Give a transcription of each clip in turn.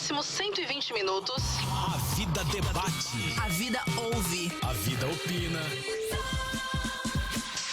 próximos 120 minutos, a vida debate. a vida ouve. A vida opina.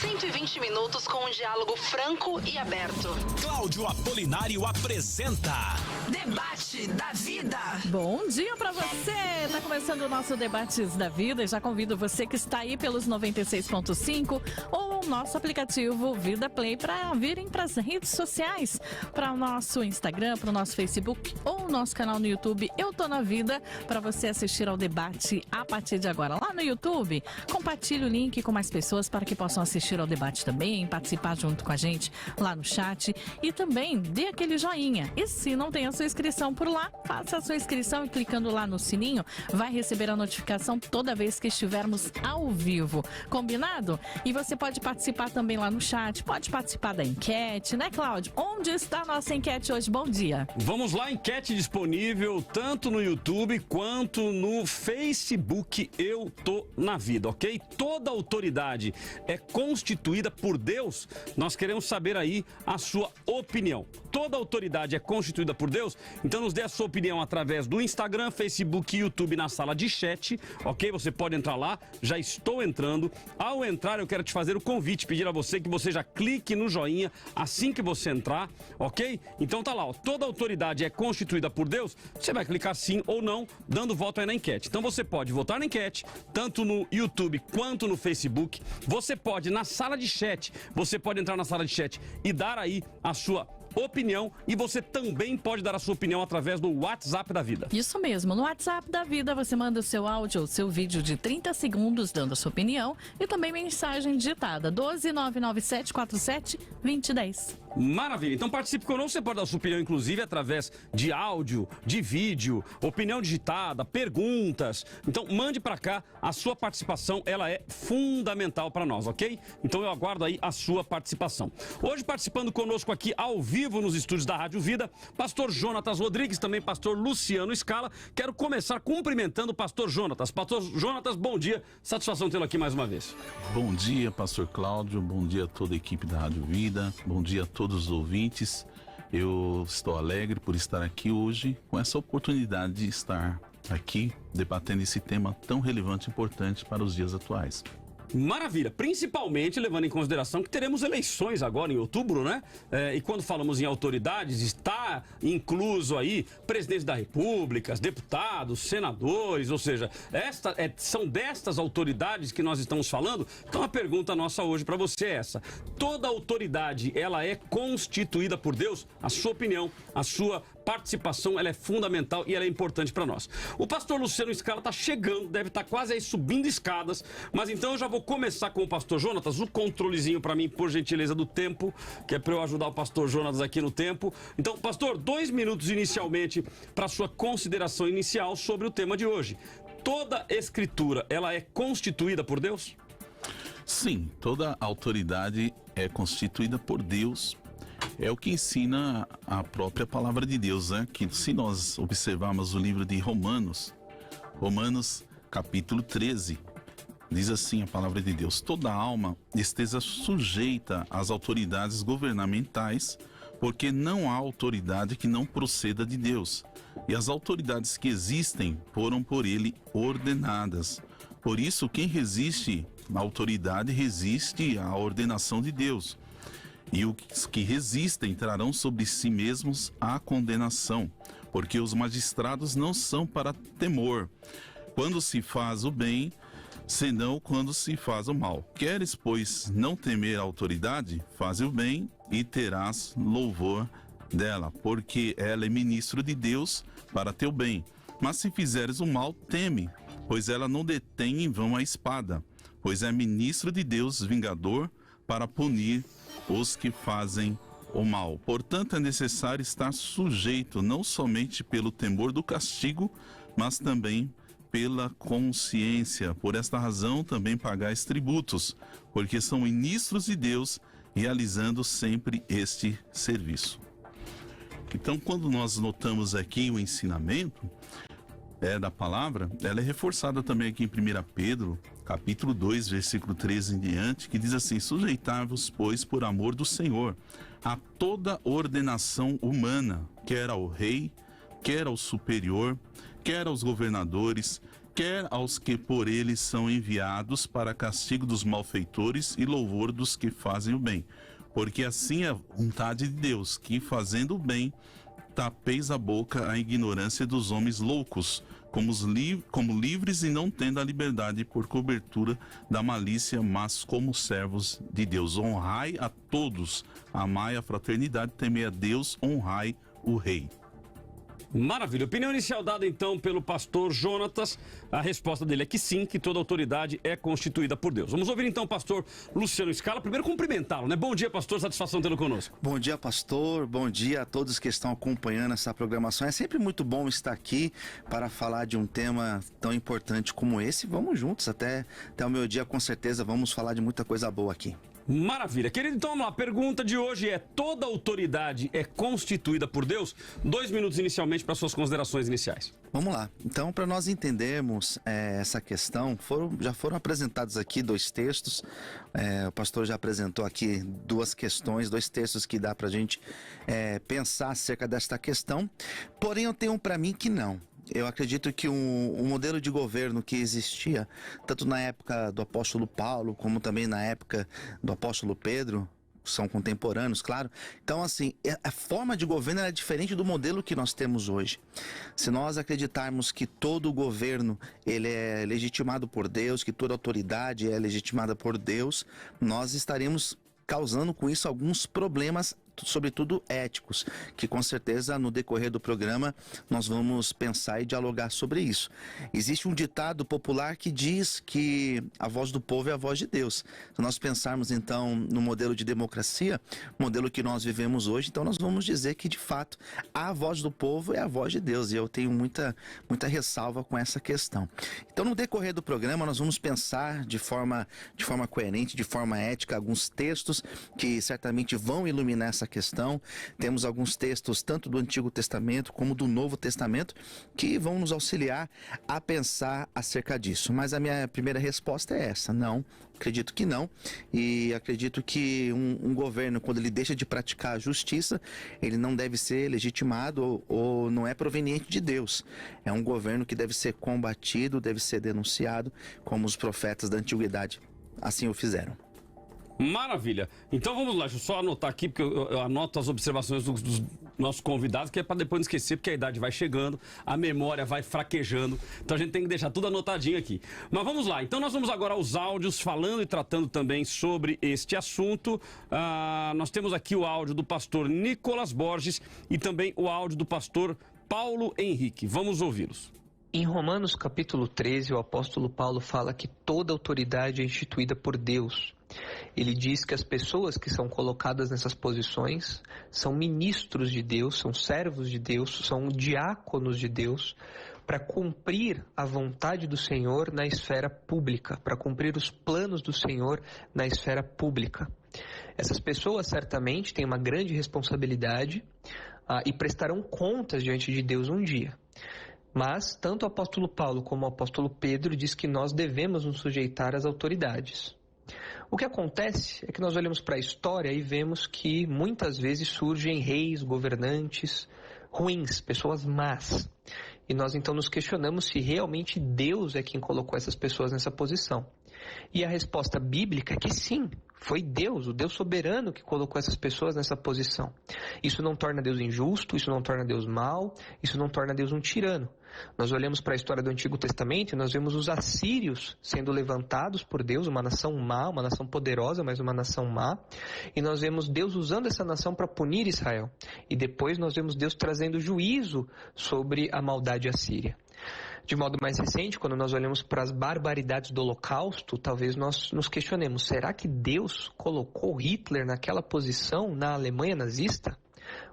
120 minutos com um diálogo franco e aberto. Cláudio Apolinário apresenta Debate da Vida. Bom dia pra você! Tá começando o nosso Debates da Vida e já convido você que está aí pelos 96.5 ou o nosso aplicativo Vida Play para virem pras redes sociais, para o nosso Instagram, para o nosso Facebook ou o nosso canal no YouTube Eu Tô na Vida, para você assistir ao debate a partir de agora. Lá no YouTube, compartilhe o link com mais pessoas para que possam assistir ao debate também, participar junto com a gente lá no chat e também dê aquele joinha. E se não tem a sua inscrição por lá, faça a sua inscrição e clicando lá no sininho, vai receber a notificação toda vez que estivermos ao vivo. Combinado? E você pode participar também lá no chat, pode participar da enquete, né, Cláudio? Onde está a nossa enquete hoje? Bom dia. Vamos lá, enquete disponível tanto no YouTube quanto no Facebook Eu Tô na Vida, ok? Toda autoridade é constituída por Deus? Nós queremos saber aí a sua opinião. Toda autoridade é constituída por Deus? Então nos dê a sua opinião através do Instagram, Facebook e YouTube na sala de chat, ok? Você pode entrar lá, já estou entrando. Ao entrar eu quero te fazer o convite, pedir a você que você já clique no joinha assim que você entrar, ok? Então tá lá, ó, toda autoridade é constituída por Deus? Você vai clicar sim ou não, dando voto aí na enquete. Então você pode votar na enquete, tanto no YouTube quanto no Facebook. Você pode na sala de chat, você pode entrar na sala de chat e dar aí a sua opinião, e você também pode dar a sua opinião através do WhatsApp da Vida. Isso mesmo, no WhatsApp da Vida você manda o seu áudio ou seu vídeo de 30 segundos dando a sua opinião e também mensagem digitada 12997472010. Maravilha, então participe conosco, você pode dar a sua opinião inclusive através de áudio, de vídeo, opinião digitada, perguntas. Então mande pra cá, a sua participação ela é fundamental para nós, ok? Então eu aguardo aí a sua participação. Hoje participando conosco aqui ao vivo nos estúdios da Rádio Vida, pastor Jonatas Rodrigues, também pastor Luciano Scala. Quero começar cumprimentando o pastor Jonatas. Pastor Jonatas, bom dia, satisfação tê-lo aqui mais uma vez. Bom dia, pastor Cláudio, bom dia a toda a equipe da Rádio Vida, bom dia a todos os ouvintes. Eu estou alegre por estar aqui hoje com essa oportunidade de estar aqui debatendo esse tema tão relevante e importante para os dias atuais. Maravilha, principalmente levando em consideração que teremos eleições agora em outubro, né? E quando falamos em autoridades, está incluso aí presidentes da República, deputados, senadores, ou seja, são destas autoridades que nós estamos falando. Então a pergunta nossa hoje para você é essa: toda autoridade, ela é constituída por Deus? A sua opinião, a sua participação, ela é fundamental e ela é importante para nós. O pastor Luciano Scala está chegando, deve estar quase aí subindo escadas, mas então eu já vou começar com o pastor Jonatas, o controlezinho para mim, por gentileza, do tempo, que é para eu ajudar o pastor Jonatas aqui no tempo. Então, pastor, 2 minutos inicialmente para sua consideração inicial sobre o tema de hoje. Toda escritura, ela é constituída por Deus? Sim, toda autoridade é constituída por Deus. É o que ensina a própria palavra de Deus, né? Que se nós observarmos o livro de Romanos capítulo 13, diz assim a palavra de Deus: toda alma esteja sujeita às autoridades governamentais, porque não há autoridade que não proceda de Deus, e as autoridades que existem foram por ele ordenadas. Por isso, quem resiste à autoridade resiste à ordenação de Deus. E os que resistem trarão sobre si mesmos a condenação, porque os magistrados não são para temor, quando se faz o bem, senão quando se faz o mal. Queres, pois, não temer a autoridade? Faze o bem e terás louvor dela, porque ela é ministro de Deus para teu bem. Mas se fizeres o mal, teme, pois ela não detém em vão a espada, pois é ministro de Deus, vingador, para punir os que fazem o mal. Portanto, é necessário estar sujeito não somente pelo temor do castigo, mas também pela consciência. Por esta razão, também pagais tributos, porque são ministros de Deus, realizando sempre este serviço. Então, quando nós notamos aqui o ensinamento da palavra, ela é reforçada também aqui em 1 Pedro, capítulo 2, versículo 13 em diante, que diz assim: sujeitai-vos, pois, por amor do Senhor, a toda ordenação humana, quer ao rei, quer ao superior, quer aos governadores, quer aos que por eles são enviados, para castigo dos malfeitores e louvor dos que fazem o bem. Porque assim é a vontade de Deus, que fazendo o bem, tapeis a boca à ignorância dos homens loucos, como livres e não tendo a liberdade por cobertura da malícia, mas como servos de Deus. Honrai a todos, amai a fraternidade, temei a Deus, honrai o Rei. Maravilha. Opinião inicial dada então pelo pastor Jonatas. A resposta dele é que sim, que toda autoridade é constituída por Deus. Vamos ouvir então o pastor Luciano Scala. Primeiro cumprimentá-lo, né? Bom dia, pastor. Satisfação tê-lo conosco. Bom dia, pastor. Bom dia a todos que estão acompanhando essa programação. É sempre muito bom estar aqui para falar de um tema tão importante como esse. Vamos juntos até o meu dia, com certeza vamos falar de muita coisa boa aqui. Maravilha. Querido, então vamos lá. A pergunta de hoje é: toda autoridade é constituída por Deus? 2 minutos inicialmente para suas considerações iniciais. Vamos lá. Então, para nós entendermos essa questão, já foram apresentados aqui 2 textos. O pastor já apresentou aqui 2 questões, 2 textos que dá para a gente pensar acerca desta questão. Porém, eu tenho para mim que não. Eu acredito que o modelo de governo que existia, tanto na época do apóstolo Paulo, como também na época do apóstolo Pedro, são contemporâneos, claro. Então, assim, a forma de governo era diferente do modelo que nós temos hoje. Se nós acreditarmos que todo o governo ele é legitimado por Deus, que toda autoridade é legitimada por Deus, nós estaremos causando com isso alguns problemas, sobretudo éticos, que com certeza no decorrer do programa nós vamos pensar e dialogar sobre isso. Existe um ditado popular que diz que a voz do povo é a voz de Deus. Se nós pensarmos então no modelo de democracia, modelo que nós vivemos hoje, então nós vamos dizer que de fato a voz do povo é a voz de Deus, e eu tenho muita ressalva com essa questão. Então no decorrer do programa nós vamos pensar de forma coerente, de forma ética, alguns textos que certamente vão iluminar essa questão. Temos alguns textos tanto do Antigo Testamento como do Novo Testamento que vão nos auxiliar a pensar acerca disso. Mas a minha primeira resposta é essa: não, acredito que não. E acredito que um governo, quando ele deixa de praticar a justiça, ele não deve ser legitimado ou não é proveniente de Deus. É um governo que deve ser combatido, deve ser denunciado, como os profetas da antiguidade assim o fizeram. Maravilha. Então vamos lá, deixa eu só anotar aqui, porque eu anoto as observações dos nossos convidados, que é para depois não esquecer, porque a idade vai chegando, a memória vai fraquejando, então a gente tem que deixar tudo anotadinho aqui. Mas vamos lá, então nós vamos agora aos áudios, falando e tratando também sobre este assunto. Nós temos aqui o áudio do pastor Nicolas Borges e também o áudio do pastor Paulo Henrique. Vamos ouvi-los. Em Romanos capítulo 13, o apóstolo Paulo fala que toda autoridade é instituída por Deus. Ele diz que as pessoas que são colocadas nessas posições são ministros de Deus, são servos de Deus, são diáconos de Deus, para cumprir a vontade do Senhor na esfera pública, para cumprir os planos do Senhor na esfera pública. Essas pessoas certamente têm uma grande responsabilidade e prestarão contas diante de Deus um dia. Mas tanto o apóstolo Paulo como o apóstolo Pedro diz que nós devemos nos sujeitar às autoridades. O que acontece é que nós olhamos para a história e vemos que muitas vezes surgem reis, governantes ruins, pessoas más. E nós então nos questionamos se realmente Deus é quem colocou essas pessoas nessa posição. E a resposta bíblica é que sim, foi Deus, o Deus soberano, que colocou essas pessoas nessa posição. Isso não torna Deus injusto, isso não torna Deus mau, isso não torna Deus um tirano. Nós olhamos para a história do Antigo Testamento e nós vemos os assírios sendo levantados por Deus, uma nação má, uma nação poderosa, mas uma nação má. E nós vemos Deus usando essa nação para punir Israel. E depois nós vemos Deus trazendo juízo sobre a maldade assíria. De modo mais recente, quando nós olhamos para as barbaridades do Holocausto, talvez nós nos questionemos: será que Deus colocou Hitler naquela posição na Alemanha nazista?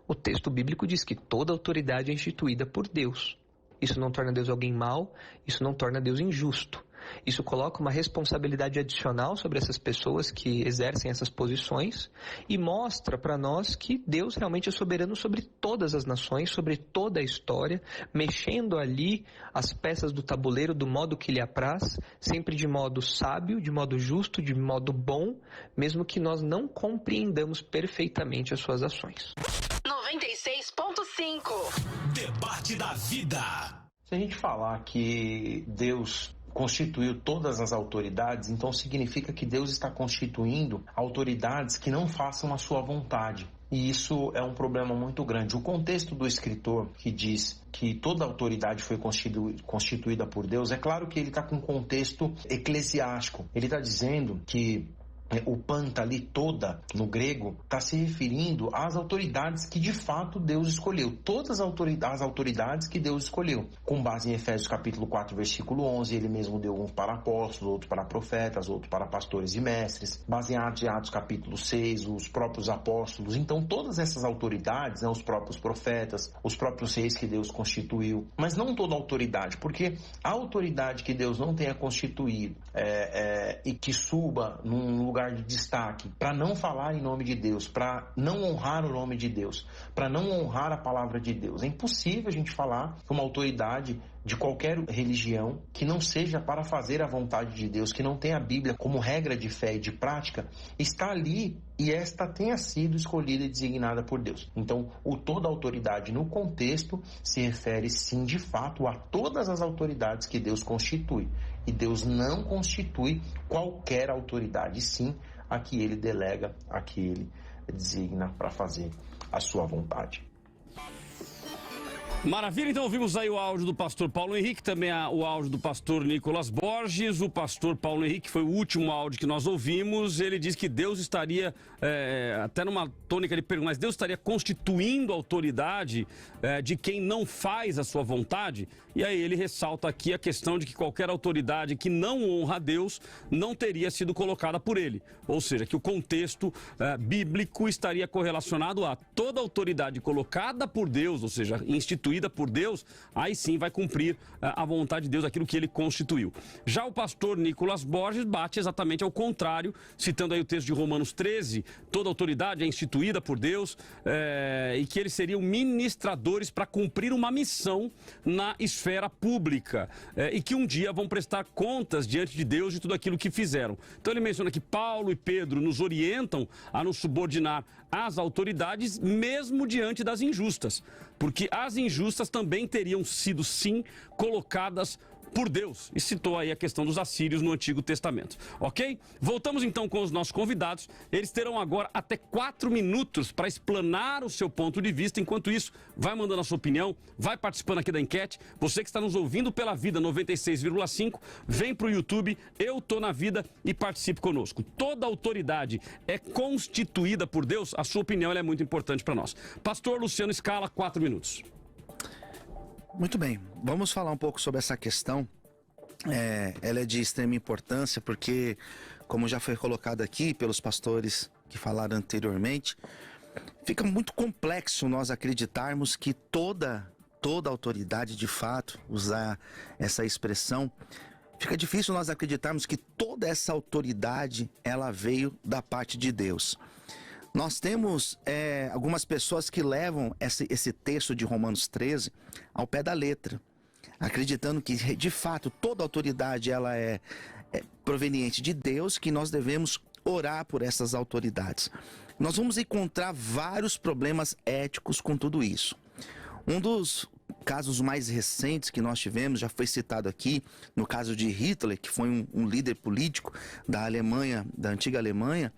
O texto bíblico diz que toda autoridade é instituída por Deus. Isso não torna Deus alguém mau, isso não torna Deus injusto. Isso coloca uma responsabilidade adicional sobre essas pessoas que exercem essas posições e mostra para nós que Deus realmente é soberano sobre todas as nações, sobre toda a história, mexendo ali as peças do tabuleiro do modo que lhe apraz, sempre de modo sábio, de modo justo, de modo bom, mesmo que nós não compreendamos perfeitamente as suas ações. 96.5 95. Debate da vida. Se a gente falar que Deus constituiu todas as autoridades, então significa que Deus está constituindo autoridades que não façam a sua vontade. E isso é um problema muito grande. O contexto do escritor que diz que toda autoridade foi constituída por Deus, é claro que ele está com um contexto eclesiástico. Ele está dizendo que o panta ali toda, no grego, está se referindo às autoridades que de fato Deus escolheu. Todas as autoridades que Deus escolheu. Com base em Efésios capítulo 4, versículo 11, ele mesmo deu uns para apóstolos, outros para profetas, outros para pastores e mestres. Baseado em Atos capítulo 6, os próprios apóstolos. Então todas essas autoridades, os próprios profetas, os próprios reis que Deus constituiu. Mas não toda autoridade, porque a autoridade que Deus não tenha constituído e que suba num lugar de destaque, para não falar em nome de Deus, para não honrar o nome de Deus, para não honrar a palavra de Deus. É impossível a gente falar que uma autoridade de qualquer religião que não seja para fazer a vontade de Deus, que não tenha a Bíblia como regra de fé e de prática, está ali e esta tenha sido escolhida e designada por Deus. Então, toda autoridade no contexto se refere sim, de fato, a todas as autoridades que Deus constitui. E Deus não constitui qualquer autoridade, sim, a que ele delega, a que ele designa para fazer a sua vontade. Maravilha, então ouvimos aí o áudio do pastor Paulo Henrique, também o áudio do pastor Nicolas Borges. O pastor Paulo Henrique foi o último áudio que nós ouvimos. Ele diz que Deus estaria, até numa tônica de pergunta, mas Deus estaria constituindo a autoridade de quem não faz a sua vontade. E aí ele ressalta aqui a questão de que qualquer autoridade que não honra a Deus não teria sido colocada por ele. Ou seja, que o contexto bíblico estaria correlacionado a toda autoridade colocada por Deus, ou seja, instituída por Deus, aí sim vai cumprir a vontade de Deus, aquilo que ele constituiu. Já o pastor Nicolas Borges bate exatamente ao contrário, citando aí o texto de Romanos 13, toda autoridade é instituída por Deus e que eles seriam ministradores para cumprir uma missão na esfera pública e que um dia vão prestar contas diante de Deus de tudo aquilo que fizeram. Então ele menciona que Paulo e Pedro nos orientam a nos subordinar às autoridades, mesmo diante das injustas, porque as injustas também teriam sido, sim, colocadas por Deus. E citou aí a questão dos assírios no Antigo Testamento. Ok? Voltamos então com os nossos convidados. Eles terão agora até 4 minutos para explanar o seu ponto de vista. Enquanto isso, vai mandando a sua opinião, vai participando aqui da enquete. Você que está nos ouvindo pela Vida 96,5, vem para o YouTube, Eu Tô na Vida e participe conosco. Toda autoridade é constituída por Deus? A sua opinião é muito importante para nós. Pastor Luciano Scala, 4 minutos. Muito bem, vamos falar um pouco sobre essa questão. Ela é de extrema importância porque, como já foi colocado aqui pelos pastores que falaram anteriormente, fica muito complexo nós acreditarmos que toda autoridade, de fato, usar essa expressão, fica difícil nós acreditarmos que toda essa autoridade ela veio da parte de Deus. Nós temos algumas pessoas que levam esse texto de Romanos 13 ao pé da letra, acreditando que, de fato, toda autoridade ela é proveniente de Deus, que nós devemos orar por essas autoridades. Nós vamos encontrar vários problemas éticos com tudo isso. Um dos casos mais recentes que nós tivemos, já foi citado aqui, no caso de Hitler, que foi um líder político da Alemanha, da antiga Alemanha.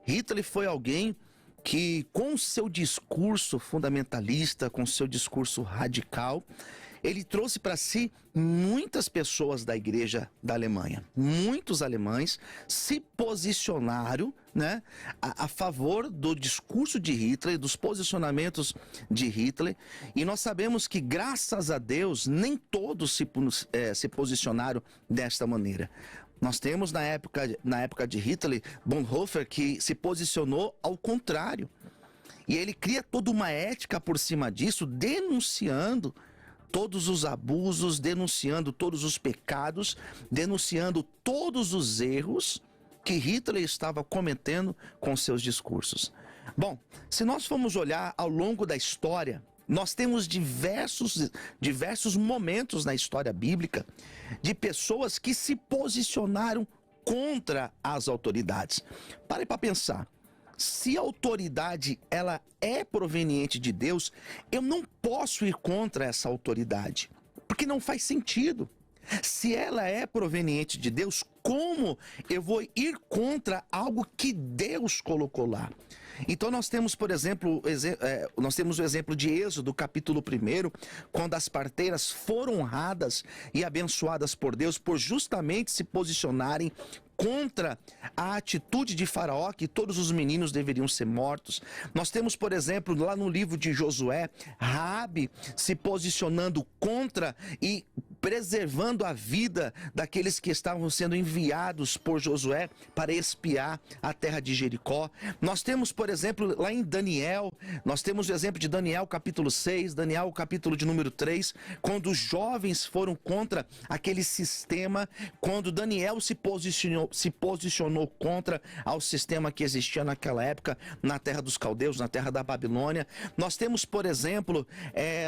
Hitler foi alguém que, com seu discurso fundamentalista, com seu discurso radical, ele trouxe para si muitas pessoas da igreja da Alemanha. Muitos alemães se posicionaram, né, a favor do discurso de Hitler, dos posicionamentos de Hitler. E nós sabemos que, graças a Deus, nem todos se posicionaram desta maneira. Nós temos na época de Hitler, Bonhoeffer, que se posicionou ao contrário. E ele cria toda uma ética por cima disso, denunciando todos os abusos, denunciando todos os pecados, denunciando todos os erros que Hitler estava cometendo com seus discursos. Bom, se nós formos olhar ao longo da história, nós temos diversos momentos na história bíblica de pessoas que se posicionaram contra as autoridades. Pare para pensar. Se a autoridade ela é proveniente de Deus, eu não posso ir contra essa autoridade, porque não faz sentido. Se ela é proveniente de Deus, como eu vou ir contra algo que Deus colocou lá? Então nós temos, por exemplo, nós temos o exemplo de Êxodo, capítulo 1, quando as parteiras foram honradas e abençoadas por Deus por justamente se posicionarem contra a atitude de Faraó, que todos os meninos deveriam ser mortos. Nós temos, por exemplo, lá no livro de Josué, Raabe se posicionando contra e preservando a vida daqueles que estavam sendo enviados por Josué para espiar a terra de Jericó. Nós temos, por exemplo, lá em Daniel, nós temos o exemplo de Daniel capítulo 6, Daniel capítulo de número 3, quando os jovens foram contra aquele sistema, quando Daniel se posicionou contra ao sistema que existia naquela época na terra dos caldeus, na terra da Babilônia. Nós temos, por exemplo,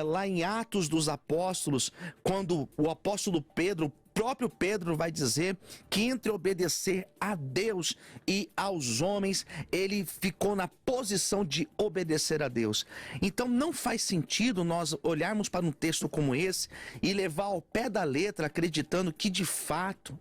lá em Atos dos Apóstolos, quando o apóstolo Pedro, próprio Pedro vai dizer que entre obedecer a Deus e aos homens, ele ficou na posição de obedecer a Deus. Então não faz sentido nós olharmos para um texto como esse e levar ao pé da letra, acreditando que de fato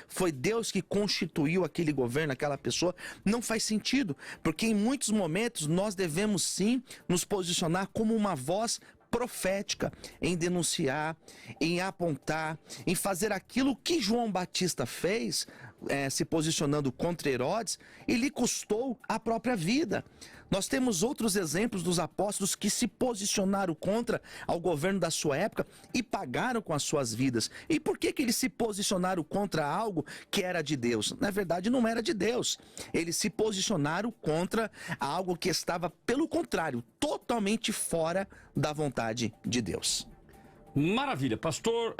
foi Deus que constituiu aquele governo, aquela pessoa. Não faz sentido, porque em muitos momentos nós devemos sim nos posicionar como uma voz profética, em denunciar, em apontar, em fazer aquilo que João Batista fez, se posicionando contra Herodes, e lhe custou a própria vida. Nós temos outros exemplos dos apóstolos que se posicionaram contra ao governo da sua época e pagaram com as suas vidas. E por que eles se posicionaram contra algo que era de Deus? Na verdade, não era de Deus. Eles se posicionaram contra algo que estava, pelo contrário, totalmente fora da vontade de Deus. Maravilha. Pastor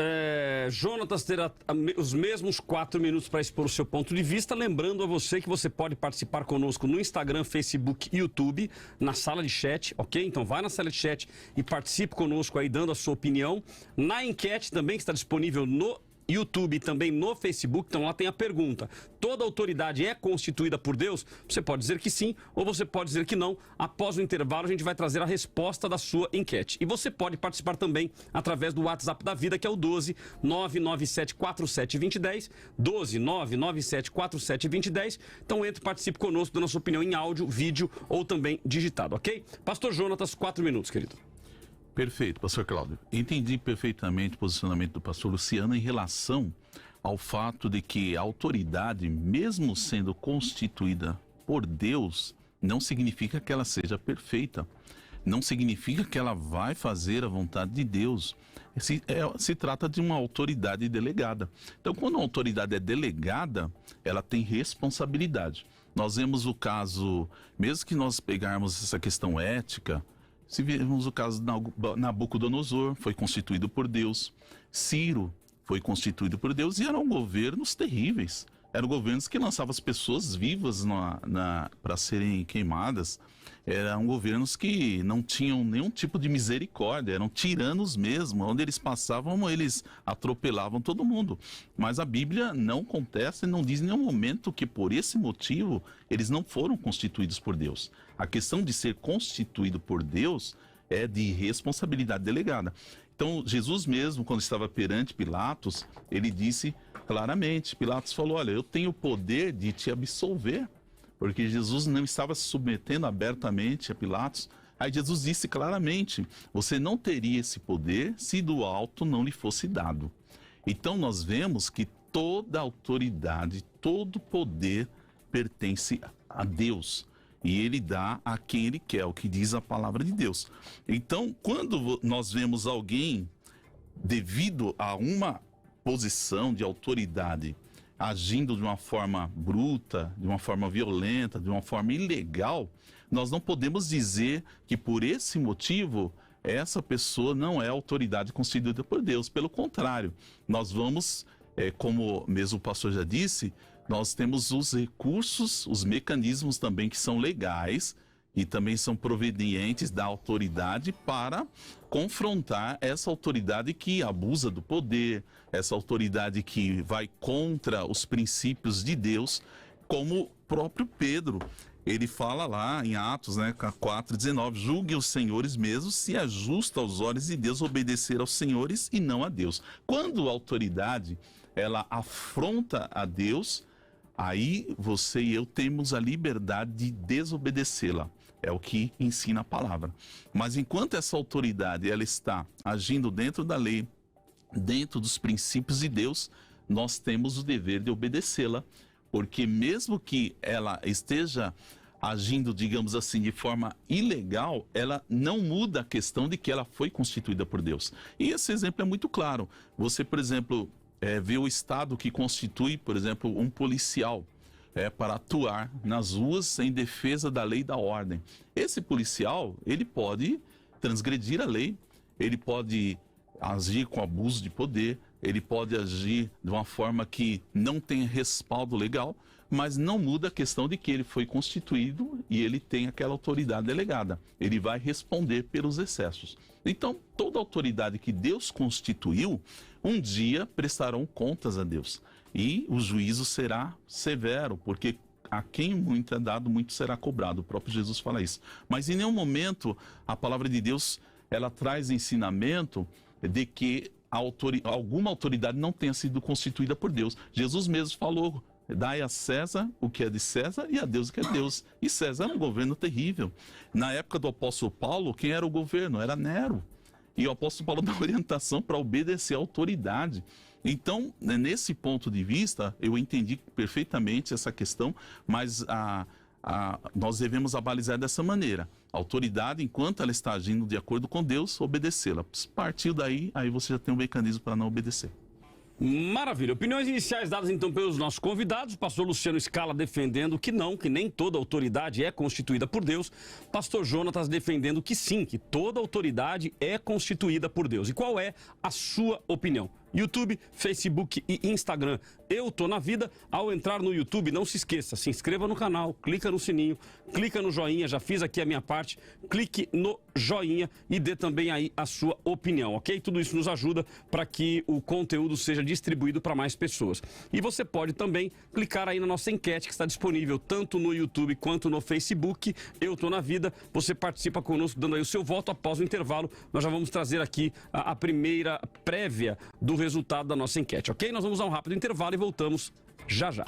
Jonatas terá os mesmos 4 minutos para expor o seu ponto de vista. Lembrando a você que você pode participar conosco no Instagram, Facebook e YouTube, na sala de chat, ok? Então vai na sala de chat e participe conosco aí, dando a sua opinião. Na enquete também, que está disponível no YouTube e também no Facebook, então lá tem a pergunta: toda autoridade é constituída por Deus? Você pode dizer que sim, ou você pode dizer que não. Após o intervalo a gente vai trazer a resposta da sua enquete. E você pode participar também através do WhatsApp da Vida, que é o 12 997 47 2010, 12 997 47 2010. Então entre e participe conosco, dando a sua opinião em áudio, vídeo ou também digitado, ok? Pastor Jonatas, 4 minutos, querido. Perfeito, pastor Cláudio. Entendi perfeitamente o posicionamento do pastor Luciano em relação ao fato de que a autoridade, mesmo sendo constituída por Deus, não significa que ela seja perfeita. Não significa que ela vai fazer a vontade de Deus. Se trata de uma autoridade delegada. Então, quando uma autoridade é delegada, ela tem responsabilidade. Nós vemos o caso, mesmo que nós pegarmos essa questão ética, se virmos o caso de Nabucodonosor, foi constituído por Deus. Ciro foi constituído por Deus e eram governos terríveis. Eram governos que lançavam as pessoas vivas para serem queimadas. Eram governos que não tinham nenhum tipo de misericórdia, eram tiranos mesmo. Onde eles passavam, eles atropelavam todo mundo. Mas a Bíblia não contesta e não diz em nenhum momento que por esse motivo eles não foram constituídos por Deus. A questão de ser constituído por Deus é de responsabilidade delegada. Então, Jesus mesmo, quando estava perante Pilatos, ele disse claramente, Pilatos falou: olha, eu tenho o poder de te absolver, porque Jesus não estava se submetendo abertamente a Pilatos. Aí Jesus disse claramente: você não teria esse poder se do alto não lhe fosse dado. Então nós vemos que toda autoridade, todo poder pertence a Deus. E ele dá a quem ele quer, o que diz a palavra de Deus. Então, quando nós vemos alguém, devido a uma posição de autoridade, agindo de uma forma bruta, de uma forma violenta, de uma forma ilegal, nós não podemos dizer que por esse motivo essa pessoa não é autoridade constituída por Deus. Pelo contrário, nós vamos, como mesmo o pastor já disse, nós temos os recursos, os mecanismos também que são legais e também são provenientes da autoridade para confrontar essa autoridade que abusa do poder, essa autoridade que vai contra os princípios de Deus, como o próprio Pedro. Ele fala lá em Atos, né, 4:19, julguem os senhores mesmos se é justo aos olhos de Deus obedecer aos senhores e não a Deus. Quando a autoridade, ela afronta a Deus, aí você e eu temos a liberdade de desobedecê-la. É o que ensina a palavra. Mas enquanto essa autoridade, ela está agindo dentro da lei, dentro dos princípios de Deus, nós temos o dever de obedecê-la, porque mesmo que ela esteja agindo, digamos assim, de forma ilegal, ela não muda a questão de que ela foi constituída por Deus. E esse exemplo é muito claro. Você, por exemplo, vê o Estado que constitui, por exemplo, um policial para atuar nas ruas em defesa da lei e da ordem. Esse policial, ele pode transgredir a lei, ele pode agir com abuso de poder, ele pode agir de uma forma que não tem respaldo legal, mas não muda a questão de que ele foi constituído e ele tem aquela autoridade delegada. Ele vai responder pelos excessos. Então, toda autoridade que Deus constituiu, um dia prestarão contas a Deus. E o juízo será severo, porque a quem muito é dado, muito será cobrado. O próprio Jesus fala isso. Mas em nenhum momento a palavra de Deus, ela traz ensinamento de que alguma autoridade não tenha sido constituída por Deus. Jesus mesmo falou: dai a César o que é de César e a Deus o que é de Deus. E César era um governo terrível. Na época do apóstolo Paulo, quem era o governo? Era Nero. E o apóstolo Paulo dá orientação para obedecer à autoridade. Então, nesse ponto de vista, eu entendi perfeitamente essa questão, mas nós devemos abalizar dessa maneira. A autoridade, enquanto ela está agindo de acordo com Deus, obedecê-la. Partiu daí, aí você já tem um mecanismo para não obedecer. Maravilha. Opiniões iniciais dadas então pelos nossos convidados. Pastor Luciano Scala defendendo que nem toda autoridade é constituída por Deus. Pastor Jonatas defendendo que sim, que toda autoridade é constituída por Deus. E qual é a sua opinião? YouTube, Facebook e Instagram. Eu Tô na Vida. Ao entrar no YouTube, não se esqueça, se inscreva no canal, clica no sininho, clica no joinha, já fiz aqui a minha parte, clique no joinha e dê também aí a sua opinião, ok? Tudo isso nos ajuda para que o conteúdo seja distribuído para mais pessoas. E você pode também clicar aí na nossa enquete que está disponível tanto no YouTube quanto no Facebook, Eu Tô na Vida. Você participa conosco dando aí o seu voto. Após o intervalo, nós já vamos trazer aqui a primeira prévia do resultado da nossa enquete, ok? Nós vamos a um rápido intervalo e voltamos já já.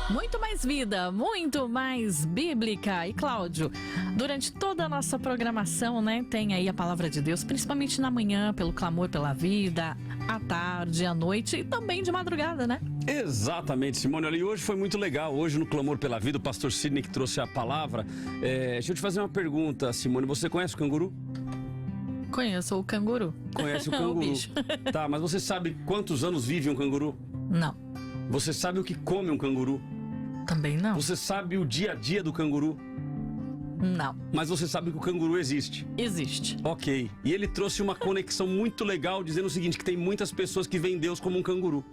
Muito mais vida, muito mais bíblica. E Cláudio, durante toda a nossa programação, né, tem aí a palavra de Deus, principalmente na manhã, pelo clamor pela vida, à tarde, à noite e também de madrugada, né? Exatamente, Simone. Olha, e hoje foi muito legal. Hoje no Clamor pela Vida, o pastor Sidney que trouxe a palavra. Deixa eu te fazer uma pergunta, Simone. Você conhece o canguru? Conheço o canguru. Conhece o canguru? O bicho. Tá, mas você sabe quantos anos vive um canguru? Não. Você sabe o que come um canguru? Também não. Você sabe o dia a dia do canguru? Não. Mas você sabe que o canguru existe? Existe. Ok. E ele trouxe uma conexão muito legal, dizendo o seguinte, que tem muitas pessoas que veem Deus como um canguru.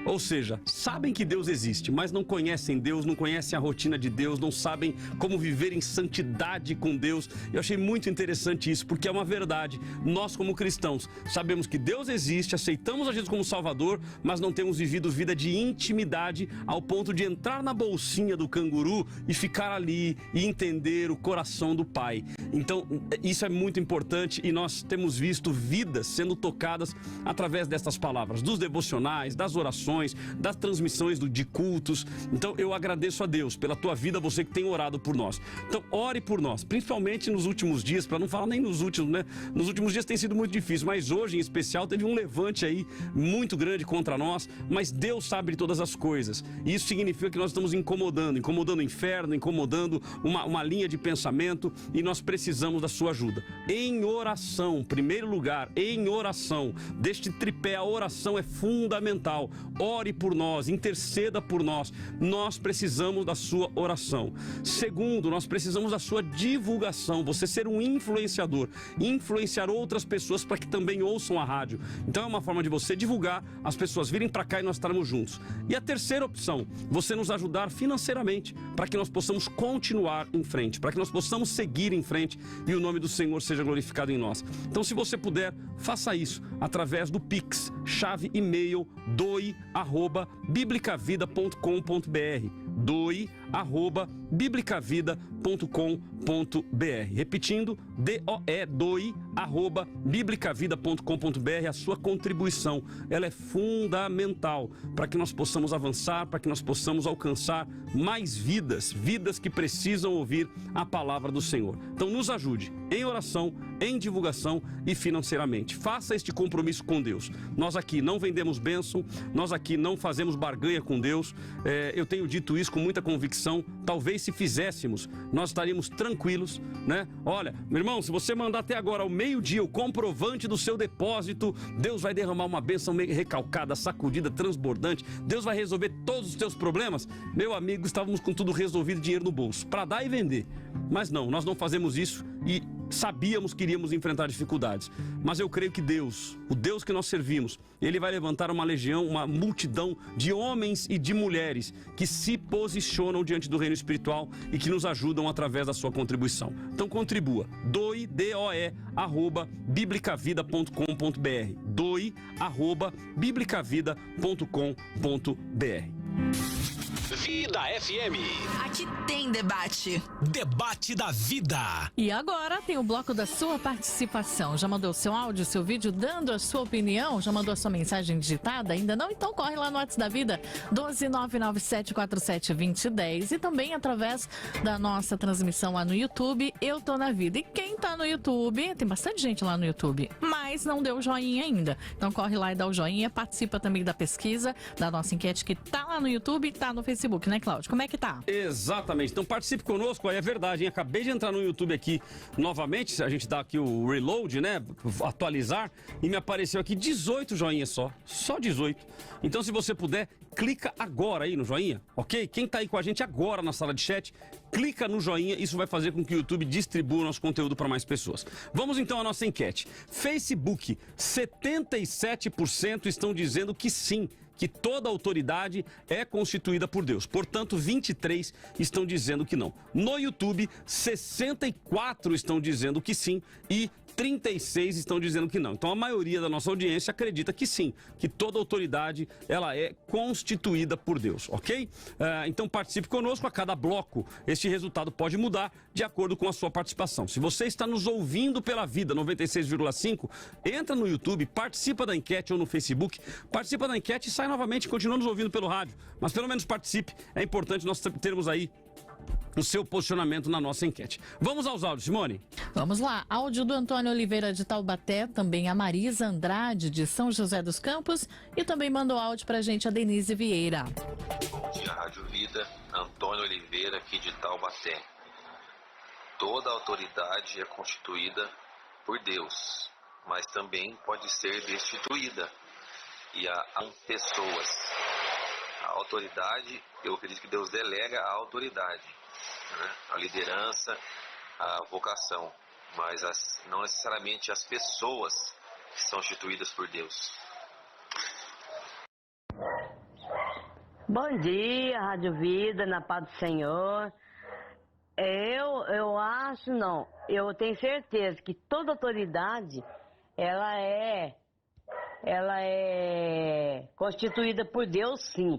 Ou seja, sabem que Deus existe, mas não conhecem Deus, não conhecem a rotina de Deus, não sabem como viver em santidade com Deus. Eu achei muito interessante isso, porque é uma verdade. Nós, como cristãos, sabemos que Deus existe, aceitamos a Jesus como Salvador, mas não temos vivido vida de intimidade ao ponto de entrar na bolsinha do canguru e ficar ali e entender o coração do Pai. Então, isso é muito importante e nós temos visto vidas sendo tocadas através dessas palavras, dos devocionais, das orações, das transmissões de cultos. Então eu agradeço a Deus pela tua vida, você que tem orado por nós. Então ore por nós, principalmente nos últimos dias, para não falar nem nos últimos, né? Nos últimos dias tem sido muito difícil, mas hoje em especial teve um levante aí muito grande contra nós, mas Deus sabe de todas as coisas. E isso significa que nós estamos incomodando o inferno, incomodando uma linha de pensamento, e nós precisamos da sua ajuda. Em oração, primeiro lugar, em oração. Deste tripé, a oração é fundamental. Ore por nós, interceda por nós. Nós precisamos da sua oração. Segundo, nós precisamos da sua divulgação. Você ser um influenciador, influenciar outras pessoas para que também ouçam a rádio. Então é uma forma de você divulgar, as pessoas virem para cá e nós estaremos juntos. E a terceira opção, você nos ajudar financeiramente para que nós possamos continuar em frente, para que nós possamos seguir em frente. frente e o nome do Senhor seja glorificado em nós. Então, se você puder, faça isso através do Pix, chave e-mail doe@biblicavida.com.br, doe@biblicavida.com.br. Repetindo, doe@biblicavida.com.br. A sua contribuição, ela é fundamental para que nós possamos avançar, para que nós possamos alcançar mais vidas que precisam ouvir a palavra do Senhor. Então nos ajude em oração, em divulgação e financeiramente. Faça este compromisso com Deus. Nós aqui não vendemos bênção, nós aqui não fazemos barganha com Deus. Eu tenho dito isso com muita convicção. Talvez se fizéssemos, nós estaríamos tranquilos, né? Olha, meu irmão, se você mandar até agora ao meio-dia o comprovante do seu depósito, Deus vai derramar uma bênção recalcada, sacudida, transbordante. Deus vai resolver todos os teus problemas. Meu amigo, estávamos com tudo resolvido, dinheiro no bolso, para dar e vender. Mas não, nós não fazemos isso e sabíamos que iríamos enfrentar dificuldades. Mas eu creio que Deus, o Deus que nós servimos, Ele vai levantar uma legião, uma multidão de homens e de mulheres que se posicionam diante do reino espiritual e que nos ajudam através da sua contribuição. Então contribua, doe@biblicavida.com.br, doe@biblicavida.com.br. Vida FM. Aqui tem debate. Debate da vida. E agora tem o bloco da sua participação. Já mandou seu áudio, seu vídeo dando a sua opinião? Já mandou a sua mensagem digitada? Ainda não? Então corre lá no WhatsApp da Vida, 12997472010, e também através da nossa transmissão lá no YouTube, Eu Tô na Vida. E quem tá no YouTube, tem bastante gente lá no YouTube, mas não deu joinha ainda. Então corre lá e dá o joinha, participa também da pesquisa, da nossa enquete que tá lá no YouTube e tá no Facebook, né, Cláudio? Como é que tá? Exatamente. Então participe conosco, é verdade, hein? Acabei de entrar no YouTube aqui novamente, a gente dá aqui o reload, né? Atualizar, e me apareceu aqui 18 joinhas só 18. Então se você puder, clica agora aí no joinha, ok? Quem tá aí com a gente agora na sala de chat, clica no joinha, isso vai fazer com que o YouTube distribua o nosso conteúdo para mais pessoas. Vamos então à nossa enquete. Facebook, 77% estão dizendo que sim, que toda autoridade é constituída por Deus. Portanto, 23 estão dizendo que não. No YouTube, 64 estão dizendo que sim e 36 estão dizendo que não. Então a maioria da nossa audiência acredita que sim, que toda autoridade ela é constituída por Deus, ok? Então participe conosco. A cada bloco este resultado pode mudar de acordo com a sua participação. Se você está nos ouvindo pela Vida 96,5, entra no YouTube, participa da enquete, ou no Facebook, participa da enquete e sai novamente, continua nos ouvindo pelo rádio, mas pelo menos participe. É importante nós termos aí o seu posicionamento na nossa enquete. Vamos aos áudios, Simone? Vamos lá. Áudio do Antônio Oliveira de Taubaté, também a Marisa Andrade de São José dos Campos, e também mandou áudio pra gente a Denise Vieira. Bom dia, Rádio Vida. Antônio Oliveira aqui de Taubaté. Toda autoridade é constituída por Deus, mas também pode ser destituída. E há pessoas. A autoridade, eu acredito que Deus delega a autoridade, né? A liderança, a vocação, mas não necessariamente as pessoas que são instituídas por Deus. Bom dia, Rádio Vida, na paz do Senhor. Eu acho, não, eu tenho certeza que toda autoridade, ela é constituída por Deus, sim.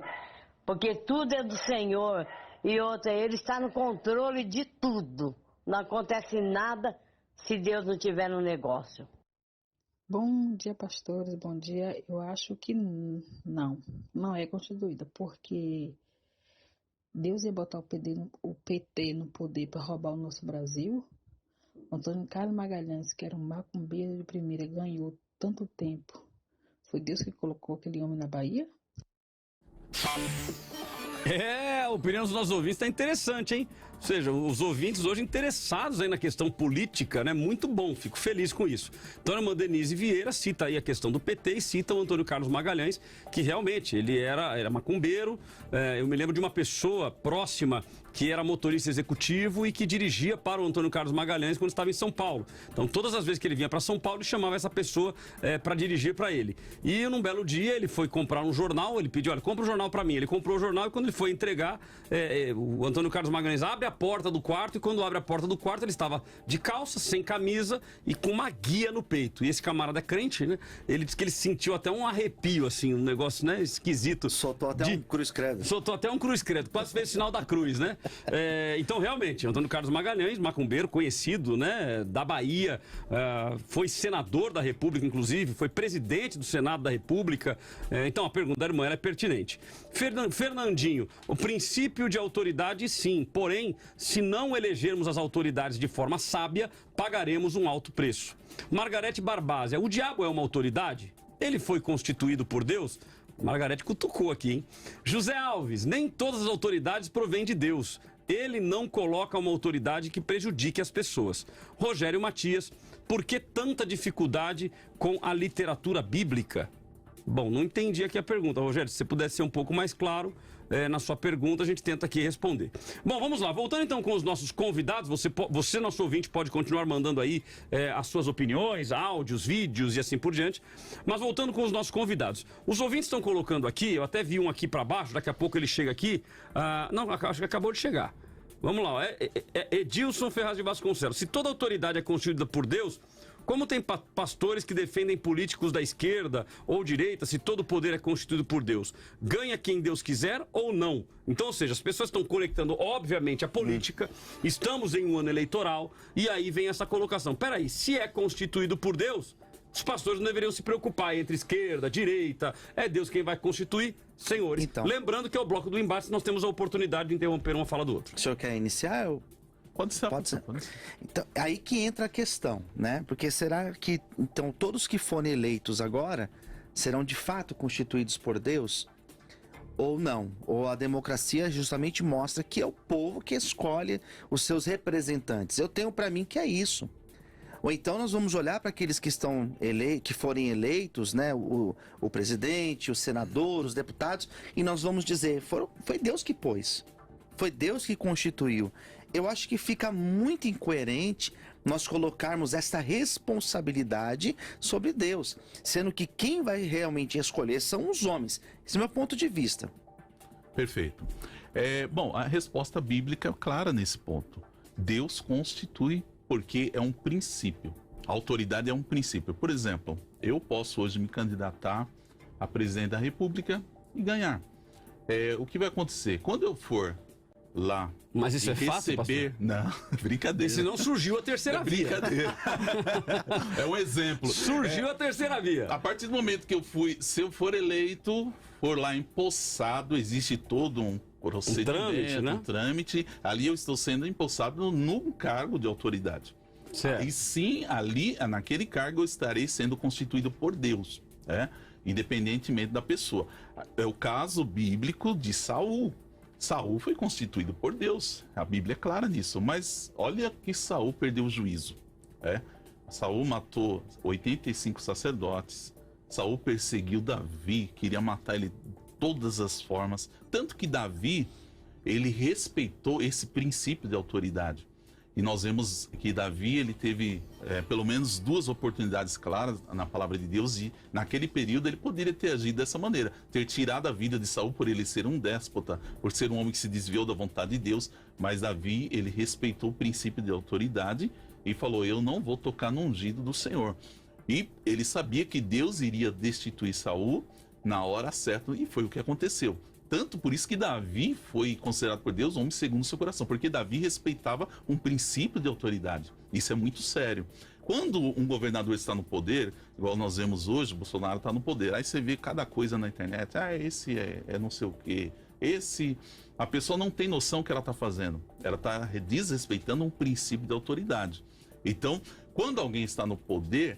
Porque tudo é do Senhor. E outra, Ele está no controle de tudo. Não acontece nada se Deus não estiver no negócio. Bom dia, pastores. Bom dia. Eu acho que não é constituída. Porque Deus ia botar o PT no poder para roubar o nosso Brasil. Antônio Carlos Magalhães, que era um macumbeiro de primeira, ganhou tanto tempo. Foi Deus que colocou aquele homem na Bahia? A opinião dos nossos ouvintes está interessante, hein? Ou seja, os ouvintes hoje interessados aí na questão política, né? Muito bom, fico feliz com isso. Então a irmã Denise Vieira cita aí a questão do PT e cita o Antônio Carlos Magalhães, que realmente ele era macumbeiro. Eu me lembro de uma pessoa próxima que era motorista executivo e que dirigia para o Antônio Carlos Magalhães quando estava em São Paulo. Então, todas as vezes que ele vinha para São Paulo, ele chamava essa pessoa para dirigir para ele. E num belo dia, ele foi comprar um jornal, ele pediu, olha, compra um jornal para mim. Ele comprou o jornal e quando ele foi entregar, o Antônio Carlos Magalhães abre a porta do quarto e quando abre a porta do quarto, ele estava de calça, sem camisa e com uma guia no peito. E esse camarada é crente, né? Ele disse que ele sentiu até um arrepio, assim, um negócio, né, esquisito. Soltou até um cruz credo. Soltou até um cruz credo, quase fez o sinal da cruz, né? Então, realmente, Antônio Carlos Magalhães, macumbeiro, conhecido, né, da Bahia, foi senador da República, inclusive, foi presidente do Senado da República. Então, a pergunta da irmã é pertinente. Fernandinho, o princípio de autoridade, sim, porém, se não elegermos as autoridades de forma sábia, pagaremos um alto preço. Margarete Barbásia, o diabo é uma autoridade? Ele foi constituído por Deus? Margarete cutucou aqui, hein? José Alves, nem todas as autoridades provêm de Deus. Ele não coloca uma autoridade que prejudique as pessoas. Rogério Matias, por que tanta dificuldade com a literatura bíblica? Bom, não entendi aqui a pergunta, Rogério. Se você pudesse ser um pouco mais claro na sua pergunta, a gente tenta aqui responder. Bom, vamos lá. Voltando então com os nossos convidados, você nosso ouvinte, pode continuar mandando aí as suas opiniões, áudios, vídeos e assim por diante. Mas voltando com os nossos convidados. Os ouvintes estão colocando aqui, eu até vi um aqui para baixo, daqui a pouco ele chega aqui. Não, acho que acabou de chegar. Vamos lá, Edilson Ferraz de Vasconcelos. Se toda autoridade é constituída por Deus, como tem pastores que defendem políticos da esquerda ou direita, se todo poder é constituído por Deus? Ganha quem Deus quiser ou não? Então, ou seja, as pessoas estão conectando, obviamente, a política, estamos em um ano eleitoral, e aí vem essa colocação. Peraí, se é constituído por Deus, os pastores não deveriam se preocupar entre esquerda, direita, é Deus quem vai constituir, senhores. Então, lembrando que é o bloco do embate, nós temos a oportunidade de interromper uma fala do outro. O senhor quer iniciar? Pode ser. Então, aí que entra a questão, né? Porque será que, então, todos que forem eleitos agora serão de fato constituídos por Deus? Ou não? Ou a democracia justamente mostra que é o povo que escolhe os seus representantes? Eu tenho para mim que é isso. Ou então nós vamos olhar para aqueles que que forem eleitos, né? O presidente, o senador, os deputados, e nós vamos dizer, foi Deus que pôs. Foi Deus que constituiu. Eu acho que fica muito incoerente nós colocarmos essa responsabilidade sobre Deus, sendo que quem vai realmente escolher são os homens. Esse é o meu ponto de vista. Perfeito. Bom, a resposta bíblica é clara nesse ponto. Deus constitui porque é um princípio. A autoridade é um princípio. Por exemplo, eu posso hoje me candidatar a presidente da República e ganhar. O que vai acontecer? Quando eu for lá. Mas isso é fácil, pastor? Não, brincadeira. E se não surgiu a terceira via. Brincadeira. É um exemplo. Surgiu a terceira via. A partir do momento que se eu for eleito, for lá empossado, existe todo um procedimento, um trâmite. Ali eu estou sendo empossado num cargo de autoridade. Certo. E sim, ali, naquele cargo, eu estarei sendo constituído por Deus, independentemente da pessoa. É o caso bíblico de Saul. Saul foi constituído por Deus, a Bíblia é clara nisso, mas olha que Saul perdeu o juízo. Saul matou 85 sacerdotes, Saul perseguiu Davi, queria matar ele de todas as formas, tanto que Davi, ele respeitou esse princípio de autoridade. E nós vemos que Davi, ele teve pelo menos 2 oportunidades claras na palavra de Deus, e naquele período ele poderia ter agido dessa maneira, ter tirado a vida de Saul por ele ser um déspota, por ser um homem que se desviou da vontade de Deus, mas Davi, ele respeitou o princípio de autoridade e falou, eu não vou tocar no ungido do Senhor. E ele sabia que Deus iria destituir Saul na hora certa, e foi o que aconteceu. Tanto por isso que Davi foi considerado por Deus homem segundo o seu coração, porque Davi respeitava um princípio de autoridade. Isso é muito sério. Quando um governador está no poder, igual nós vemos hoje, o Bolsonaro está no poder, aí você vê cada coisa na internet, esse é não sei o quê, a pessoa não tem noção do que ela está fazendo, ela está desrespeitando um princípio de autoridade. Então, quando alguém está no poder,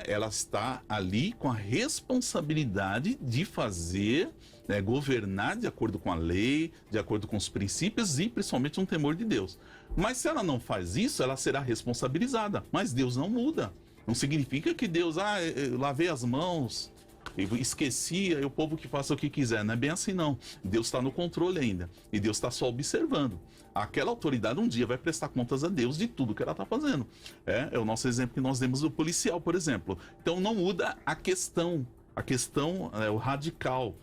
ela está ali com a responsabilidade de fazer, governar de acordo com a lei, de acordo com os princípios e principalmente um temor de Deus. Mas se ela não faz isso, ela será responsabilizada. Mas Deus não muda. Não significa que Deus, eu lavei as mãos, esqueci, aí o povo que faça o que quiser. Não é bem assim, não. Deus está no controle ainda. E Deus está só observando. Aquela autoridade um dia vai prestar contas a Deus de tudo que ela está fazendo. É o nosso exemplo que nós demos do policial, por exemplo. Então não muda a questão. A questão é o radical,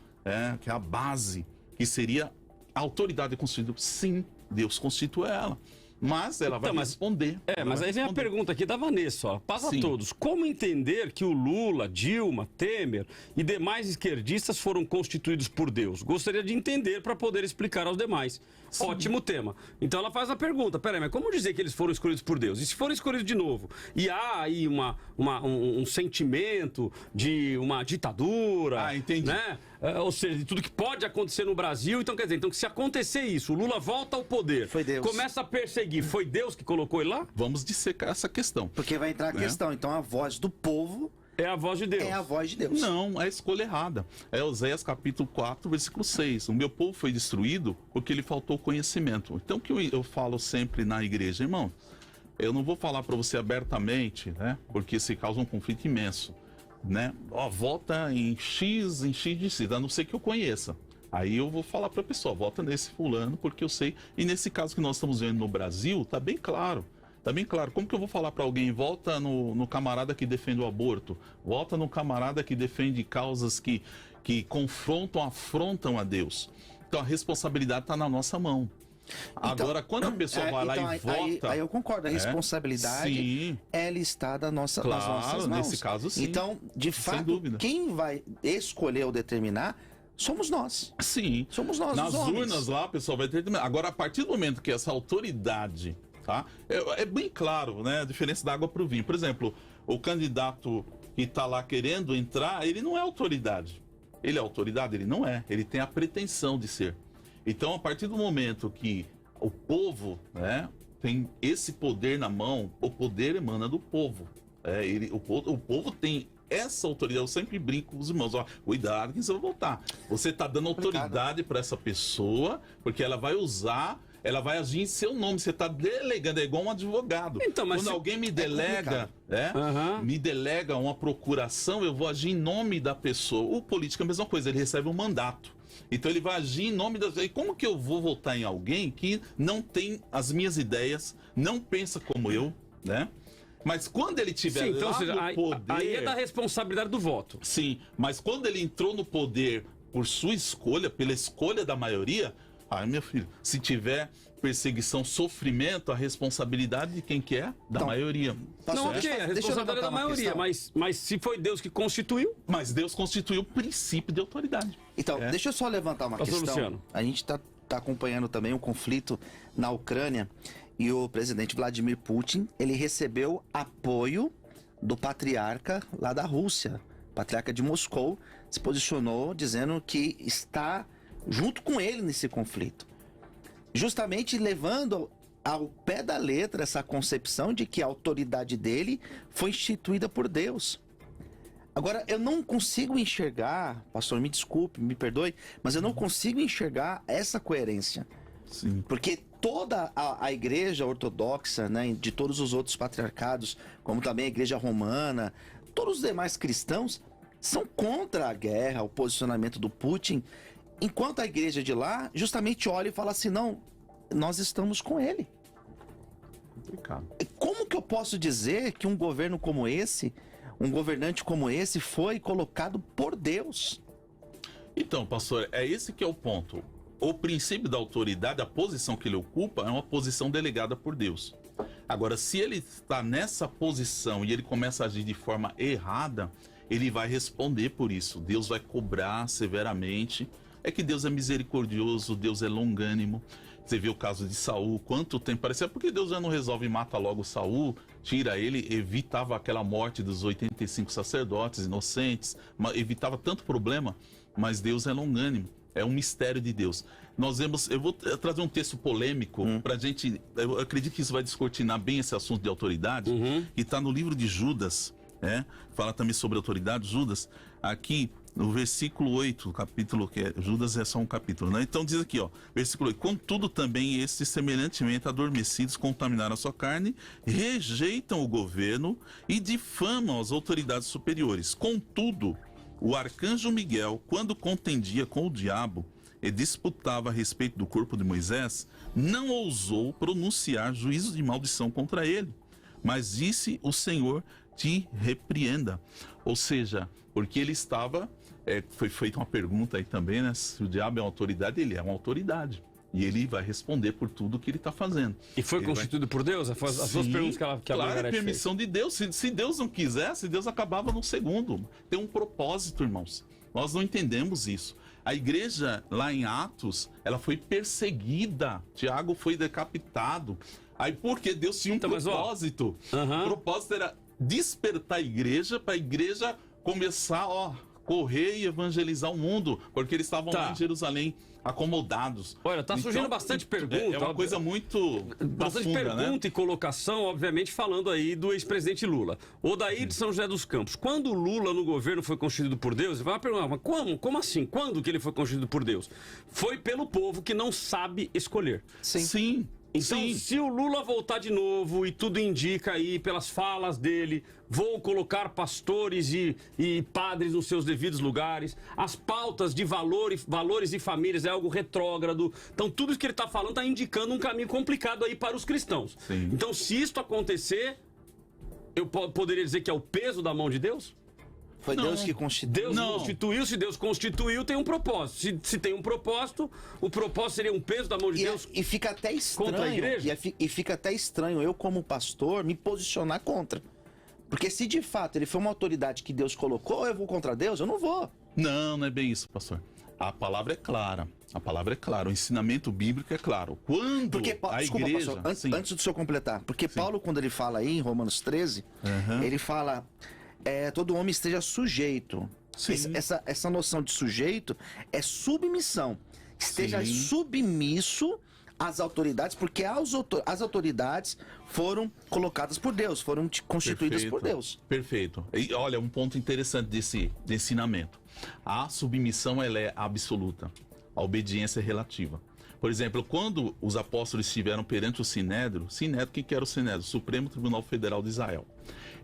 que é a base, que seria a autoridade constituída. Sim, Deus constitui ela. Mas ela vai responder. Mas aí vem a pergunta aqui da Vanessa, ó. Passa a todos. Como entender que o Lula, Dilma, Temer e demais esquerdistas foram constituídos por Deus? Gostaria de entender para poder explicar aos demais. Sim. Ótimo tema. Então ela faz a pergunta, peraí, mas como dizer que eles foram escolhidos por Deus? E se forem escolhidos de novo? E há aí um sentimento de uma ditadura, entendi. Né? Ou seja, de tudo que pode acontecer no Brasil. Então, quer dizer, então, se acontecer isso, o Lula volta ao poder, foi Deus. Começa a perseguir, foi Deus que colocou ele lá? Vamos dissecar essa questão. Porque vai entrar a questão, então a voz do povo é a voz de Deus. É a voz de Deus. Não, é a escolha errada. É Oséias capítulo 4, versículo 6. O meu povo foi destruído porque lhe faltou conhecimento. Então, o que eu falo sempre na igreja, irmão, eu não vou falar para você abertamente, né? Porque isso causa um conflito imenso, né? Vota em X de C, a não ser que eu conheça. Aí eu vou falar para a pessoa, vota nesse fulano, porque eu sei. E nesse caso que nós estamos vendo no Brasil, tá bem claro. Tá bem claro. Como que eu vou falar para alguém, vota no camarada que defende o aborto, vota no camarada que defende causas que confrontam, afrontam a Deus. Então a responsabilidade está na nossa mão. Então, agora, quando a pessoa vai lá e vota... Aí eu concordo, a responsabilidade, ela está nas nossas mãos. Nesse caso, sim. Então, de fato, quem vai escolher ou determinar somos nós. Sim. Somos nós, nas os homens. urnas lá, o pessoal vai determinar. Agora, a partir do momento que essa autoridade... Tá? É bem claro, né? A diferença da água para o vinho. Por exemplo, o candidato que está lá querendo entrar, ele não é autoridade. Ele é autoridade? Ele não é. Ele tem a pretensão de ser. Então, a partir do momento que o povo, né, tem esse poder na mão, o poder emana do povo. O povo tem essa autoridade. Eu sempre brinco com os irmãos, cuidado que você vai votar. Você está dando autoridade para essa pessoa, porque ela vai usar... Ela vai agir em seu nome, você está delegando, é igual um advogado. Então, mas quando alguém me delega, me delega uma procuração, eu vou agir em nome da pessoa. O político é a mesma coisa, ele recebe um mandato. Então ele vai agir em nome das... E como que eu vou votar em alguém que não tem as minhas ideias, não pensa como eu, né? Mas quando ele tiver então, lá no poder... Aí é da responsabilidade do voto. Sim, mas quando ele entrou no poder por sua escolha, pela escolha da maioria... meu filho, se tiver perseguição, sofrimento, a responsabilidade de quem que é? Da maioria. Não, ok, a responsabilidade é da maioria, mas se foi Deus que constituiu... Mas Deus constituiu o princípio de autoridade. Então, deixa eu só levantar uma questão. Luciano. A gente tá acompanhando também o conflito na Ucrânia e o presidente Vladimir Putin, ele recebeu apoio do patriarca lá da Rússia. O patriarca de Moscou se posicionou dizendo que está... junto com ele nesse conflito, justamente levando ao pé da letra essa concepção de que a autoridade dele foi instituída por Deus. Agora, eu não consigo enxergar, pastor, me desculpe, me perdoe, mas eu não consigo enxergar essa coerência. Sim. Porque toda a igreja ortodoxa, né, de todos os outros patriarcados, como também a igreja romana, todos os demais cristãos, são contra a guerra, o posicionamento do Putin, enquanto a igreja de lá justamente olha e fala assim, não, nós estamos com ele. Complicado. Como que eu posso dizer que um governo como esse, um governante como esse, foi colocado por Deus? Então, pastor, é esse que é o ponto. O princípio da autoridade, a posição que ele ocupa, é uma posição delegada por Deus. Agora, se ele está nessa posição e ele começa a agir de forma errada, ele vai responder por isso. Deus vai cobrar severamente. É que Deus é misericordioso, Deus é longânimo. Você vê o caso de Saul, quanto tempo parecia, porque Deus já não resolve e mata logo Saul, tira ele, evitava aquela morte dos 85 sacerdotes inocentes, evitava tanto problema, mas Deus é longânimo, é um mistério de Deus. Nós vemos, eu vou trazer um texto polêmico pra gente, eu acredito que isso vai descortinar bem esse assunto de autoridade, que está no livro de Judas, fala também sobre autoridade, Judas, aqui no versículo 8, capítulo que é, Judas é só um capítulo, né? Então diz aqui, versículo 8, contudo também estes semelhantemente adormecidos contaminaram a sua carne, rejeitam o governo e difamam as autoridades superiores. Contudo, o arcanjo Miguel, quando contendia com o diabo e disputava a respeito do corpo de Moisés, não ousou pronunciar juízo de maldição contra ele, mas disse: o Senhor te repreenda. Ou seja, porque ele estava, foi feita uma pergunta aí também, né? Se o diabo é uma autoridade, ele é uma autoridade. E ele vai responder por tudo que ele está fazendo. E foi constituído por Deus? As duas perguntas que a claro, Margarete é permissão de Deus. Se Deus não quisesse, Deus acabava no segundo. Tem um propósito, irmãos. Nós não entendemos isso. A igreja, lá em Atos, ela foi perseguida. Tiago foi decapitado. Aí porque Deus tinha um propósito. O propósito era despertar a igreja, para a igreja começar, correr e evangelizar o mundo. Porque eles estavam lá em Jerusalém, acomodados. Olha, tá surgindo bastante pergunta. É uma coisa muito bastante profunda, pergunta, né? E colocação, obviamente, falando aí do ex-presidente Lula. Odair de São José dos Campos. Quando o Lula no governo foi constituído por Deus, você vai perguntar, mas como assim? Quando que ele foi constituído por Deus? Foi pelo povo que não sabe escolher. Sim. Então, se o Lula voltar de novo, e tudo indica aí, pelas falas dele, vou colocar pastores e padres nos seus devidos lugares, as pautas de valores e famílias é algo retrógrado. Então, tudo isso que ele está falando está indicando um caminho complicado aí para os cristãos. Sim. Então, se isto acontecer, eu poderia dizer que é o peso da mão de Deus? Foi Deus que constituiu. Deus constituiu, se Deus constituiu, tem um propósito. Se tem um propósito, o propósito seria um peso da mão de Deus. E fica até estranho. Contra a igreja? E fica até estranho eu, como pastor, me posicionar contra. Porque se de fato ele foi uma autoridade que Deus colocou, eu vou contra Deus? Eu não vou. Não é bem isso, pastor. A palavra é clara. A palavra é clara. O ensinamento bíblico é claro. Quando a igreja... Pastor, antes do senhor completar. Porque Paulo, quando ele fala aí em Romanos 13, ele fala... todo homem esteja sujeito. Essa noção de sujeito é submissão. Esteja submisso às autoridades, porque as autoridades foram colocadas por Deus, foram constituídas por Deus. Perfeito. E olha, um ponto interessante desse ensinamento. A submissão, ela é absoluta. A obediência é relativa. Por exemplo, quando os apóstolos estiveram perante o Sinédrio, quem que era o Sinédrio? Supremo Tribunal Federal de Israel.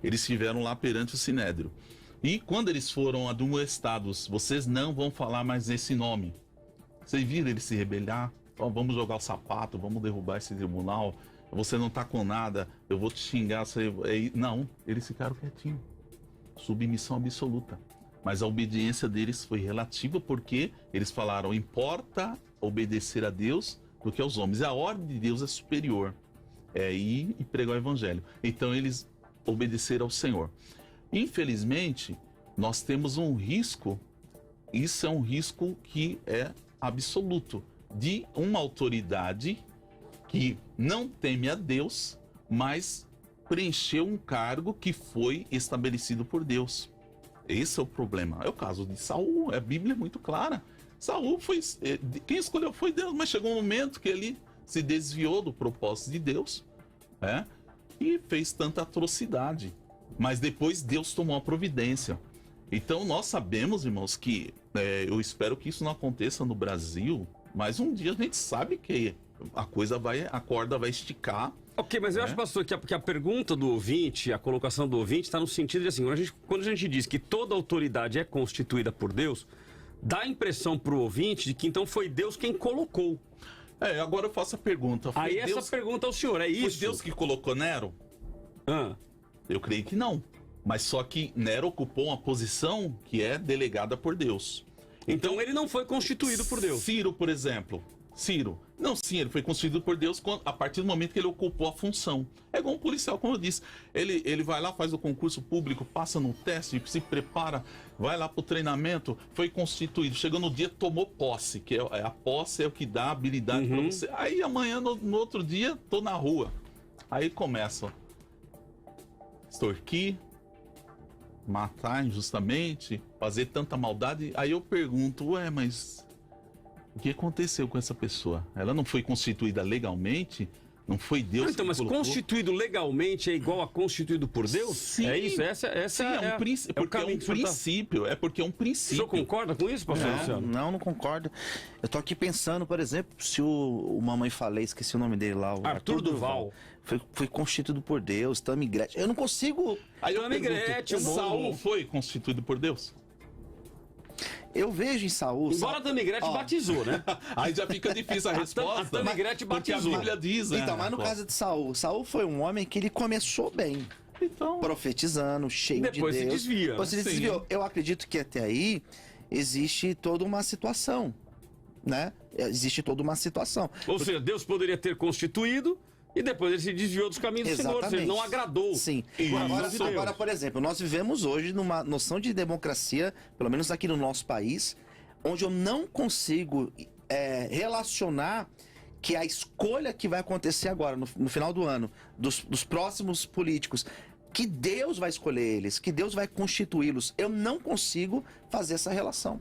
Eles estiveram lá perante o Sinédrio. E quando eles foram admoestados, vocês não vão falar mais esse nome. Vocês viram eles se rebelar? Vamos jogar o sapato, vamos derrubar esse tribunal. Você não está com nada, eu vou te xingar. Não, eles ficaram quietinhos. Submissão absoluta. Mas a obediência deles foi relativa porque eles falaram, importa obedecer a Deus do que aos homens. A ordem de Deus é superior. É ir e pregar o evangelho. Então eles obedeceram ao Senhor. Infelizmente, nós temos um risco, isso é um risco que é absoluto, de uma autoridade que não teme a Deus, mas preencheu um cargo que foi estabelecido por Deus. Esse é o problema. É o caso de Saul, a Bíblia é muito clara. Saul foi... Quem escolheu foi Deus, mas chegou um momento que ele se desviou do propósito de Deus, e fez tanta atrocidade. Mas depois Deus tomou a providência. Então nós sabemos, irmãos, que eu espero que isso não aconteça no Brasil, mas um dia a gente sabe que a corda vai esticar. Ok, mas eu acho, pastor, que a pergunta do ouvinte, a colocação do ouvinte está no sentido de assim, quando a gente diz que toda autoridade é constituída por Deus, dá a impressão para o ouvinte de que então foi Deus quem colocou. Agora eu faço a pergunta. Essa pergunta ao senhor, é isso? Foi Deus que colocou Nero? Eu creio que não. Mas só que Nero ocupou uma posição que é delegada por Deus. Então ele não foi constituído por Deus. Ciro, por exemplo. Não, sim, ele foi constituído por Deus a partir do momento que ele ocupou a função. É igual um policial, como eu disse. Ele vai lá, faz o concurso público, passa no teste, se prepara, vai lá pro treinamento, foi constituído. Chegou no dia, tomou posse, que a posse é o que dá habilidade para você. Aí amanhã, no outro dia, tô na rua. Aí começa extorquir, matar injustamente, fazer tanta maldade. Aí eu pergunto, mas o que aconteceu com essa pessoa? Ela não foi constituída legalmente? Não foi Deus que mas colocou? Constituído legalmente é igual a constituído por Deus? Sim. É isso? Essa é um princípio. É porque é um princípio. O senhor concorda com isso, pastor Luciano? Não concordo. Eu tô aqui pensando, por exemplo, se o Mamãe Falei, esqueci o nome dele lá, o Arthur Duval. Foi constituído por Deus, Tammy Gretchen. Eu não consigo... Aí Tammy Gretchen, Saul foi constituído por Deus? Eu vejo em Saul... Embora a Tamigrete batizou, né? Aí já fica difícil a resposta. A Tamigrete batizou. Porque a Bíblia diz, né? Então, mas no caso de Saul foi um homem que ele começou bem. Então, profetizando, cheio de Deus. Depois se desvia. Depois se desviou. Eu acredito que até aí existe toda uma situação, né? Existe toda uma situação. Ou seja, Deus poderia ter constituído e depois ele se desviou dos caminhos do Senhor. Ele não agradou. Sim. Agora, por exemplo, nós vivemos hoje numa noção de democracia, pelo menos aqui no nosso país, onde eu não consigo relacionar que a escolha que vai acontecer agora, no final do ano, dos próximos políticos, que Deus vai escolher eles, que Deus vai constituí-los. Eu não consigo fazer essa relação.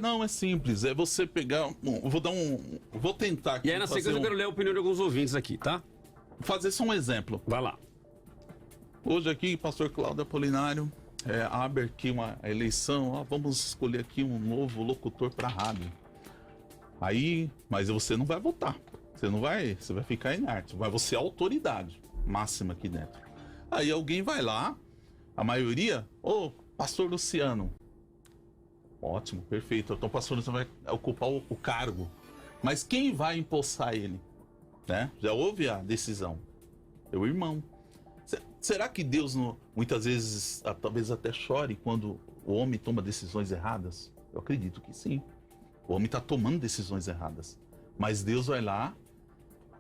Não, é simples. É você pegar... Vou tentar aqui. E aí, na sequência, eu quero ler a opinião de alguns ouvintes aqui, tá? Fazer só um exemplo. Vai lá. Hoje aqui, pastor Cláudio Apolinário, abre aqui uma eleição. Vamos escolher aqui um novo locutor para a rádio. Aí, mas você não vai votar. Você vai ficar inerte. Você é a autoridade máxima aqui dentro. Aí alguém vai lá, a maioria, pastor Luciano. Ótimo, perfeito. Então o pastor Luciano vai ocupar o cargo. Mas quem vai empossar ele? Né? Já houve a decisão. É o irmão. Será que Deus muitas vezes, talvez até chore quando o homem toma decisões erradas? Eu acredito que sim. O homem está tomando decisões erradas. Mas Deus vai lá,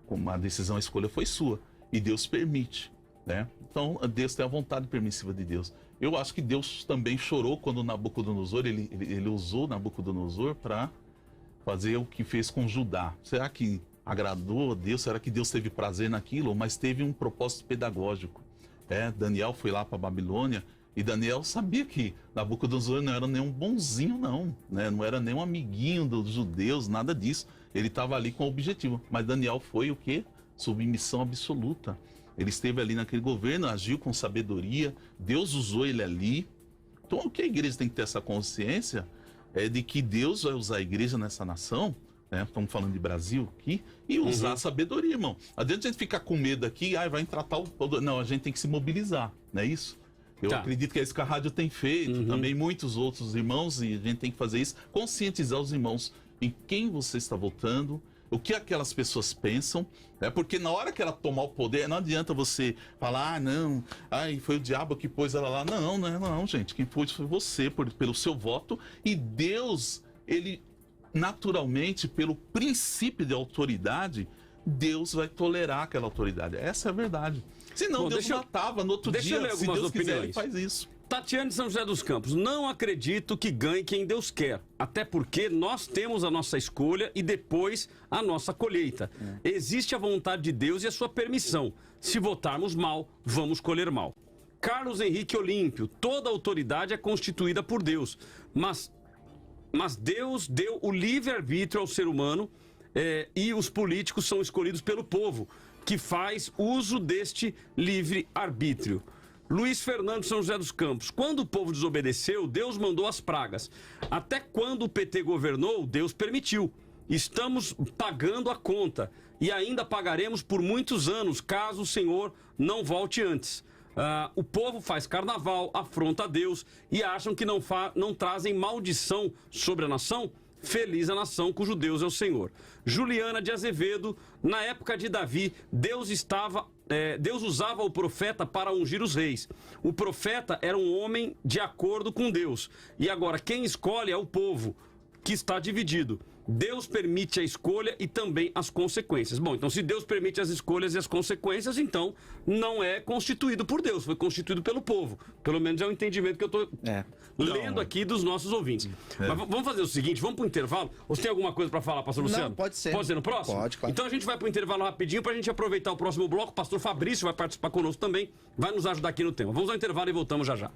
como a decisão, a escolha foi sua. E Deus permite. Né? Então, Deus tem a vontade permissiva de Deus. Eu acho que Deus também chorou quando Nabucodonosor, ele usou Nabucodonosor para fazer o que fez com Judá. Será que agradou a Deus? Será que Deus teve prazer naquilo? Mas teve um propósito pedagógico. Daniel foi lá para a Babilônia e Daniel sabia que Nabucodonosor não era nenhum bonzinho, não. Né? Não era nenhum amiguinho dos judeus, nada disso. Ele estava ali com o objetivo. Mas Daniel foi o quê? Submissão absoluta. Ele esteve ali naquele governo, agiu com sabedoria, Deus usou ele ali. Então, o que a igreja tem que ter essa consciência é de que Deus vai usar a igreja nessa nação, né? Estamos falando de Brasil aqui, e usar a sabedoria, irmão. Adianta a gente ficar com medo aqui, vai entrar tal... Não, a gente tem que se mobilizar, não é isso? Eu acredito que é isso que a rádio tem feito, também muitos outros irmãos, e a gente tem que fazer isso, conscientizar os irmãos em quem você está votando, o que aquelas pessoas pensam, porque na hora que ela tomar o poder, não adianta você falar, não, foi o diabo que pôs ela lá. Não, gente, quem pôs foi você, pelo seu voto, e Deus, ele naturalmente, pelo princípio de autoridade, Deus vai tolerar aquela autoridade. Essa é a verdade. Senão Deus matava no outro dia, se Deus quiser, ele faz isso. Tatiane de São José dos Campos, não acredito que ganhe quem Deus quer, até porque nós temos a nossa escolha e depois a nossa colheita. Existe a vontade de Deus e a sua permissão. Se votarmos mal, vamos colher mal. Carlos Henrique Olímpio, toda autoridade é constituída por Deus, mas Deus deu o livre-arbítrio ao ser humano e os políticos são escolhidos pelo povo, que faz uso deste livre-arbítrio. Luiz Fernando de São José dos Campos, quando o povo desobedeceu, Deus mandou as pragas. Até quando o PT governou, Deus permitiu. Estamos pagando a conta e ainda pagaremos por muitos anos, caso o Senhor não volte antes. O povo faz carnaval, afronta a Deus e acham que não trazem maldição sobre a nação? Feliz a nação cujo Deus é o Senhor. Juliana de Azevedo, na época de Davi, Deus usava o profeta para ungir os reis. O profeta era um homem de acordo com Deus. E agora quem escolhe é o povo, que está dividido. Deus permite a escolha e também as consequências. Bom, então se Deus permite as escolhas e as consequências, então não é constituído por Deus, foi constituído pelo povo. Pelo menos é o entendimento que eu estou lendo aqui dos nossos ouvintes. Mas vamos fazer o seguinte, vamos para o intervalo? Ou você tem alguma coisa para falar, pastor Luciano? Não, pode ser. Pode ser no próximo? Pode, claro. Então a gente vai para o intervalo rapidinho para a gente aproveitar o próximo bloco. O pastor Fabrício vai participar conosco também, vai nos ajudar aqui no tema. Vamos ao intervalo e voltamos já já.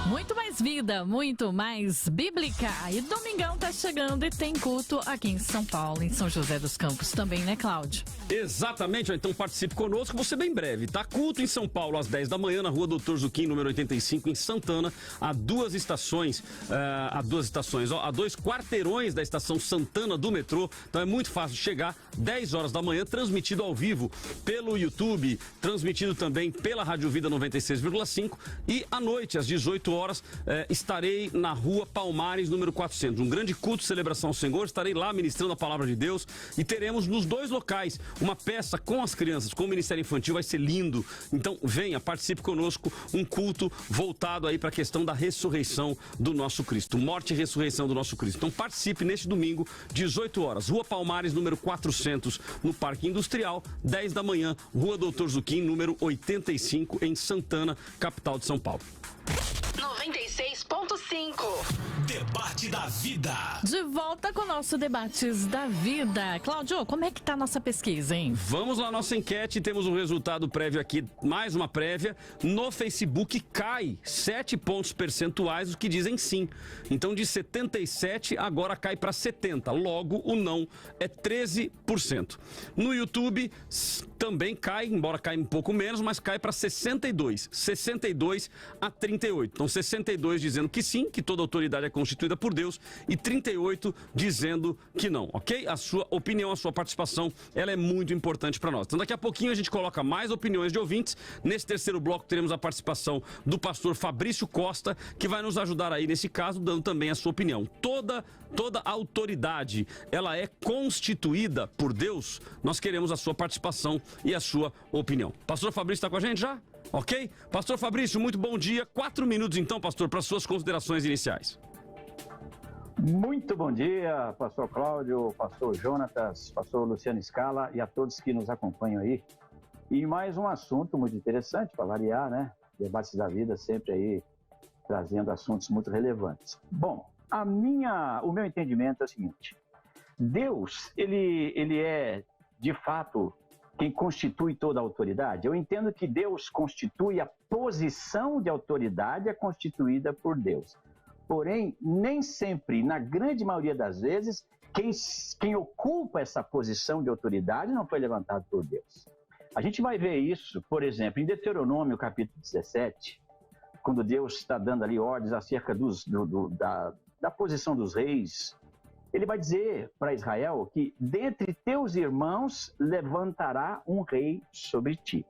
Muito mais mais vida, muito mais bíblica. E domingão tá chegando e tem culto aqui em São Paulo, em São José dos Campos também, né, Cláudio? Exatamente, então participe conosco, você bem breve, tá? Culto em São Paulo às 10 da manhã, na rua Doutor Zuquim, número 85, em Santana, a 2 estações, a 2 quarteirões da estação Santana do metrô, então é muito fácil de chegar, 10 horas da manhã, transmitido ao vivo pelo YouTube, transmitido também pela Rádio Vida 96,5 e à noite, às 18 horas, estarei na rua Palmares, número 400, um grande culto de celebração ao Senhor, estarei lá ministrando a palavra de Deus e teremos nos dois locais uma peça com as crianças, com o Ministério Infantil, vai ser lindo. Então venha, participe conosco, um culto voltado aí para a questão da ressurreição do nosso Cristo, morte e ressurreição do nosso Cristo. Então participe neste domingo, 18 horas, Rua Palmares, número 400, no Parque Industrial, 10 da manhã, Rua Doutor Zuquim, número 85, em Santana, capital de São Paulo. 96.5 Debate da Vida. De volta com o nosso Debates da Vida. Cláudio, como é que tá a nossa pesquisa, hein? Vamos lá, nossa enquete, temos um resultado prévio aqui, mais uma prévia. No Facebook cai 7 pontos percentuais, os que dizem sim. Então de 77 agora cai para 70, logo o não é 13%. No YouTube também cai, embora caia um pouco menos, mas cai para 62 a 38. Então 62 dizendo que sim, que toda autoridade é constituída por Deus, e 38 dizendo que não, ok? A sua opinião, a sua participação, ela é muito importante para nós. Então daqui a pouquinho a gente coloca mais opiniões de ouvintes. Nesse terceiro bloco teremos a participação do pastor Fabrício Costa, que vai nos ajudar aí nesse caso, dando também a sua opinião. Toda autoridade, ela é constituída por Deus. Nós queremos a sua participação e a sua opinião. Pastor Fabrício está com a gente já? Ok? Pastor Fabrício, muito bom dia. 4 minutos então, pastor, para suas considerações iniciais. Muito bom dia, pastor Cláudio, pastor Jonatas, pastor Luciano Scala e a todos que nos acompanham aí. E mais um assunto muito interessante, para variar, né? Debates da Vida sempre aí trazendo assuntos muito relevantes. Bom, o meu entendimento é o seguinte: Deus, ele é, de fato, quem constitui toda a autoridade. Eu entendo que Deus constitui a posição de autoridade é constituída por Deus. Porém, nem sempre, na grande maioria das vezes, quem ocupa essa posição de autoridade não foi levantado por Deus. A gente vai ver isso, por exemplo, em Deuteronômio, capítulo 17, quando Deus está dando ali ordens acerca da posição dos reis. Ele vai dizer para Israel que dentre teus irmãos levantará um rei sobre ti.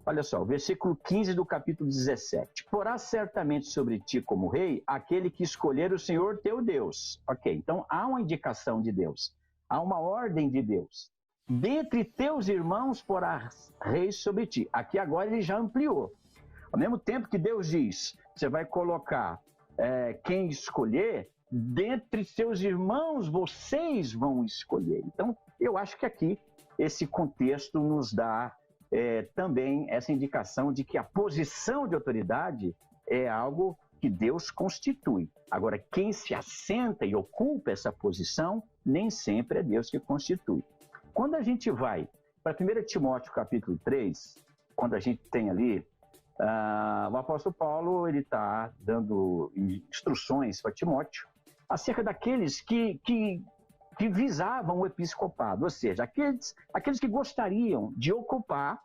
Olha só, o versículo 15 do capítulo 17. Porá certamente sobre ti como rei aquele que escolher o Senhor teu Deus. Ok, então há uma indicação de Deus, há uma ordem de Deus. Dentre teus irmãos porá rei sobre ti. Aqui agora ele já ampliou. Ao mesmo tempo que Deus diz, você vai colocar quem escolher, dentre seus irmãos vocês vão escolher. Então, eu acho que aqui esse contexto nos dá também essa indicação de que a posição de autoridade é algo que Deus constitui. Agora, quem se assenta e ocupa essa posição, nem sempre é Deus que constitui. Quando a gente vai para 1 Timóteo capítulo 3, quando a gente tem ali o apóstolo Paulo, ele está dando instruções para Timóteo acerca daqueles que visavam o episcopado, ou seja, aqueles que gostariam de ocupar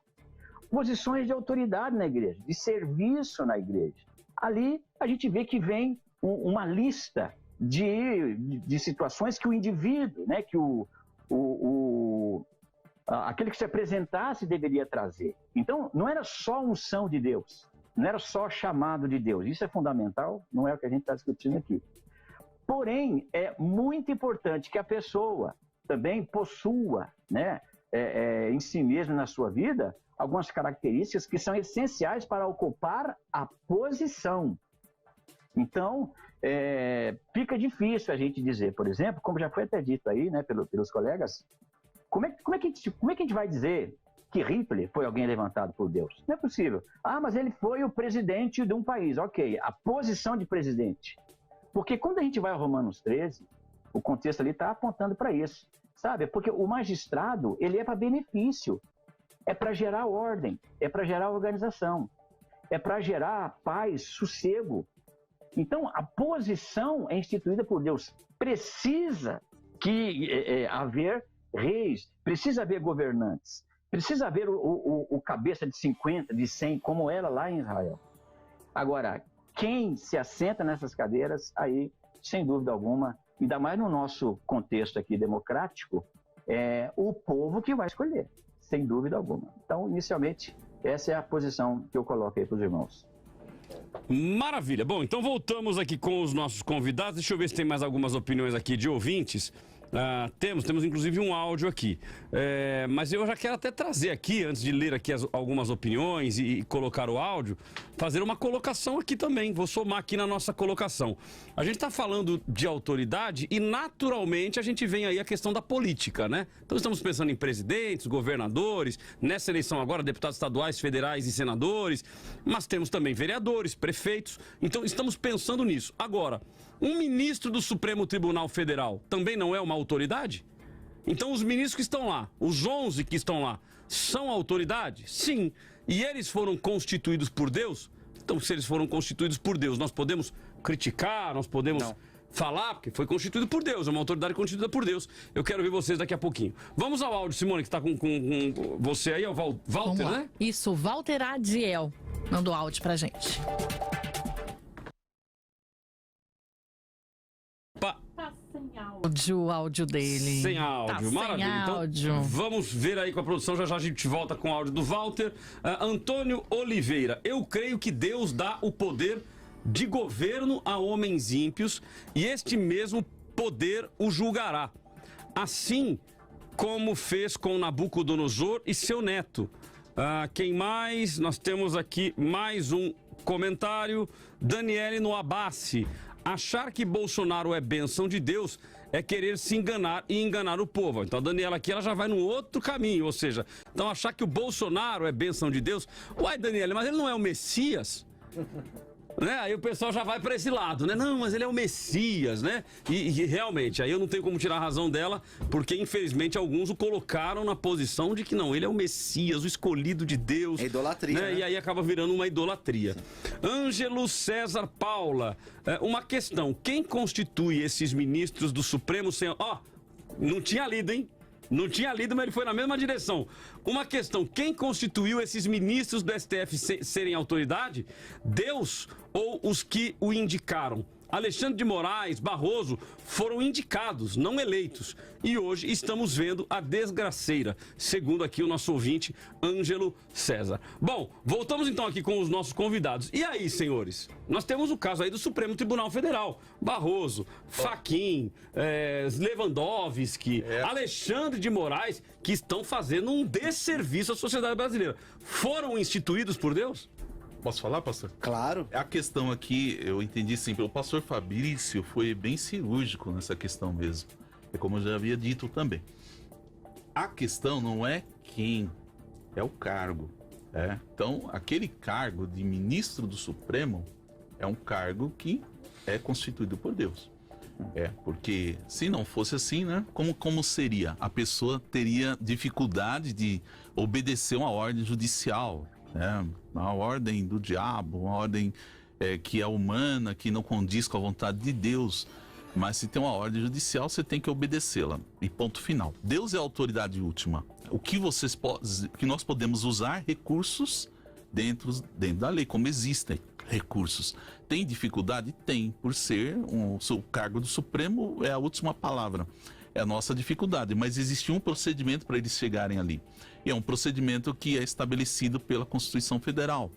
posições de autoridade na igreja, de serviço na igreja. Ali a gente vê que vem uma lista de situações que o indivíduo, né, que aquele que se apresentasse deveria trazer. Então, não era só unção de Deus, não era só chamado de Deus. Isso é fundamental, não é o que a gente está discutindo aqui. Porém, é muito importante que a pessoa também possua, né, em si mesma, na sua vida, algumas características que são essenciais para ocupar a posição. Então, fica difícil a gente dizer, por exemplo, como já foi até dito aí, né, pelos colegas, como é que a gente vai dizer que Hitler foi alguém levantado por Deus? Não é possível. Mas ele foi o presidente de um país. Ok, a posição de presidente. Porque quando a gente vai a Romanos 13, o contexto ali está apontando para isso, sabe? Porque o magistrado, ele é para benefício, é para gerar ordem, é para gerar organização, é para gerar paz, sossego. Então, a posição é instituída por Deus. Precisa haver reis, precisa haver governantes, precisa haver o cabeça de 50, de 100, como era lá em Israel. Agora, quem se assenta nessas cadeiras, aí, sem dúvida alguma, ainda mais no nosso contexto aqui democrático, é o povo que vai escolher, sem dúvida alguma. Então, inicialmente, essa é a posição que eu coloquei para os irmãos. Maravilha. Bom, então voltamos aqui com os nossos convidados. Deixa eu ver se tem mais algumas opiniões aqui de ouvintes. Temos inclusive um áudio aqui, mas eu já quero até trazer aqui, antes de ler aqui algumas opiniões e colocar o áudio, fazer uma colocação aqui também, vou somar aqui na nossa colocação. A gente está falando de autoridade e naturalmente a gente vem aí a questão da política, né? Então estamos pensando em presidentes, governadores, nessa eleição agora deputados estaduais, federais e senadores, mas temos também vereadores, prefeitos, então estamos pensando nisso. Agora, um ministro do Supremo Tribunal Federal também não é uma autoridade? Então os ministros que estão lá, os 11 que estão lá, são autoridade? Sim. E eles foram constituídos por Deus? Então, se eles foram constituídos por Deus, nós podemos criticar, nós podemos falar, porque foi constituído por Deus, é uma autoridade constituída por Deus. Eu quero ver vocês daqui a pouquinho. Vamos ao áudio, Simone, que está com você aí, é o Walter, né? Isso, Walter Adiel mandou áudio pra gente. O áudio dele. Sem áudio, maravilha. Então, vamos ver aí com a produção, já a gente volta com o áudio do Walter. Antônio Oliveira, eu creio que Deus dá o poder de governo a homens ímpios e este mesmo poder o julgará. Assim como fez com Nabucodonosor e seu neto. Quem mais? Nós temos aqui mais um comentário. Daniele Noabassi. Achar que Bolsonaro é bênção de Deus é querer se enganar e enganar o povo. Então a Daniela aqui, ela já vai num outro caminho, ou seja, então achar que o Bolsonaro é bênção de Deus. Uai, Daniela, mas ele não é o Messias? Né? Aí o pessoal já vai para esse lado, né? Não, mas ele é o Messias, né? E realmente, aí eu não tenho como tirar a razão dela, porque infelizmente alguns o colocaram na posição de que não, ele é o Messias, o escolhido de Deus. É idolatria, né? E aí acaba virando uma idolatria. Ângelo César Paula, uma questão, quem constitui esses ministros do Supremo Senhor? Não tinha lido, hein? Não tinha lido, mas ele foi na mesma direção. Uma questão, quem constituiu esses ministros do STF serem autoridade? Deus ou os que o indicaram? Alexandre de Moraes, Barroso foram indicados, não eleitos. E hoje estamos vendo a desgraceira, segundo aqui o nosso ouvinte, Ângelo César. Bom, voltamos então aqui com os nossos convidados. E aí, senhores? Nós temos o caso aí do Supremo Tribunal Federal. Barroso, Fachin, Lewandowski, Alexandre de Moraes, que estão fazendo um desserviço à sociedade brasileira. Foram instituídos por Deus? Posso falar, pastor? Claro. A questão aqui, eu entendi sim, o pastor Fabrício foi bem cirúrgico nessa questão mesmo. É como eu já havia dito também. A questão não é quem, é o cargo. Então, aquele cargo de ministro do Supremo é um cargo que é constituído por Deus. Porque se não fosse assim, né? Como seria? A pessoa teria dificuldade de obedecer uma ordem judicial. Uma ordem do diabo, uma ordem que é humana, que não condiz com a vontade de Deus. Mas se tem uma ordem judicial, você tem que obedecê-la. E ponto final. Deus é a autoridade última. O que nós podemos usar recursos dentro da lei, como existem recursos. Tem dificuldade? Tem, por ser o cargo do Supremo é a última palavra. É a nossa dificuldade, mas existe um procedimento para eles chegarem ali. E é um procedimento que é estabelecido pela Constituição Federal.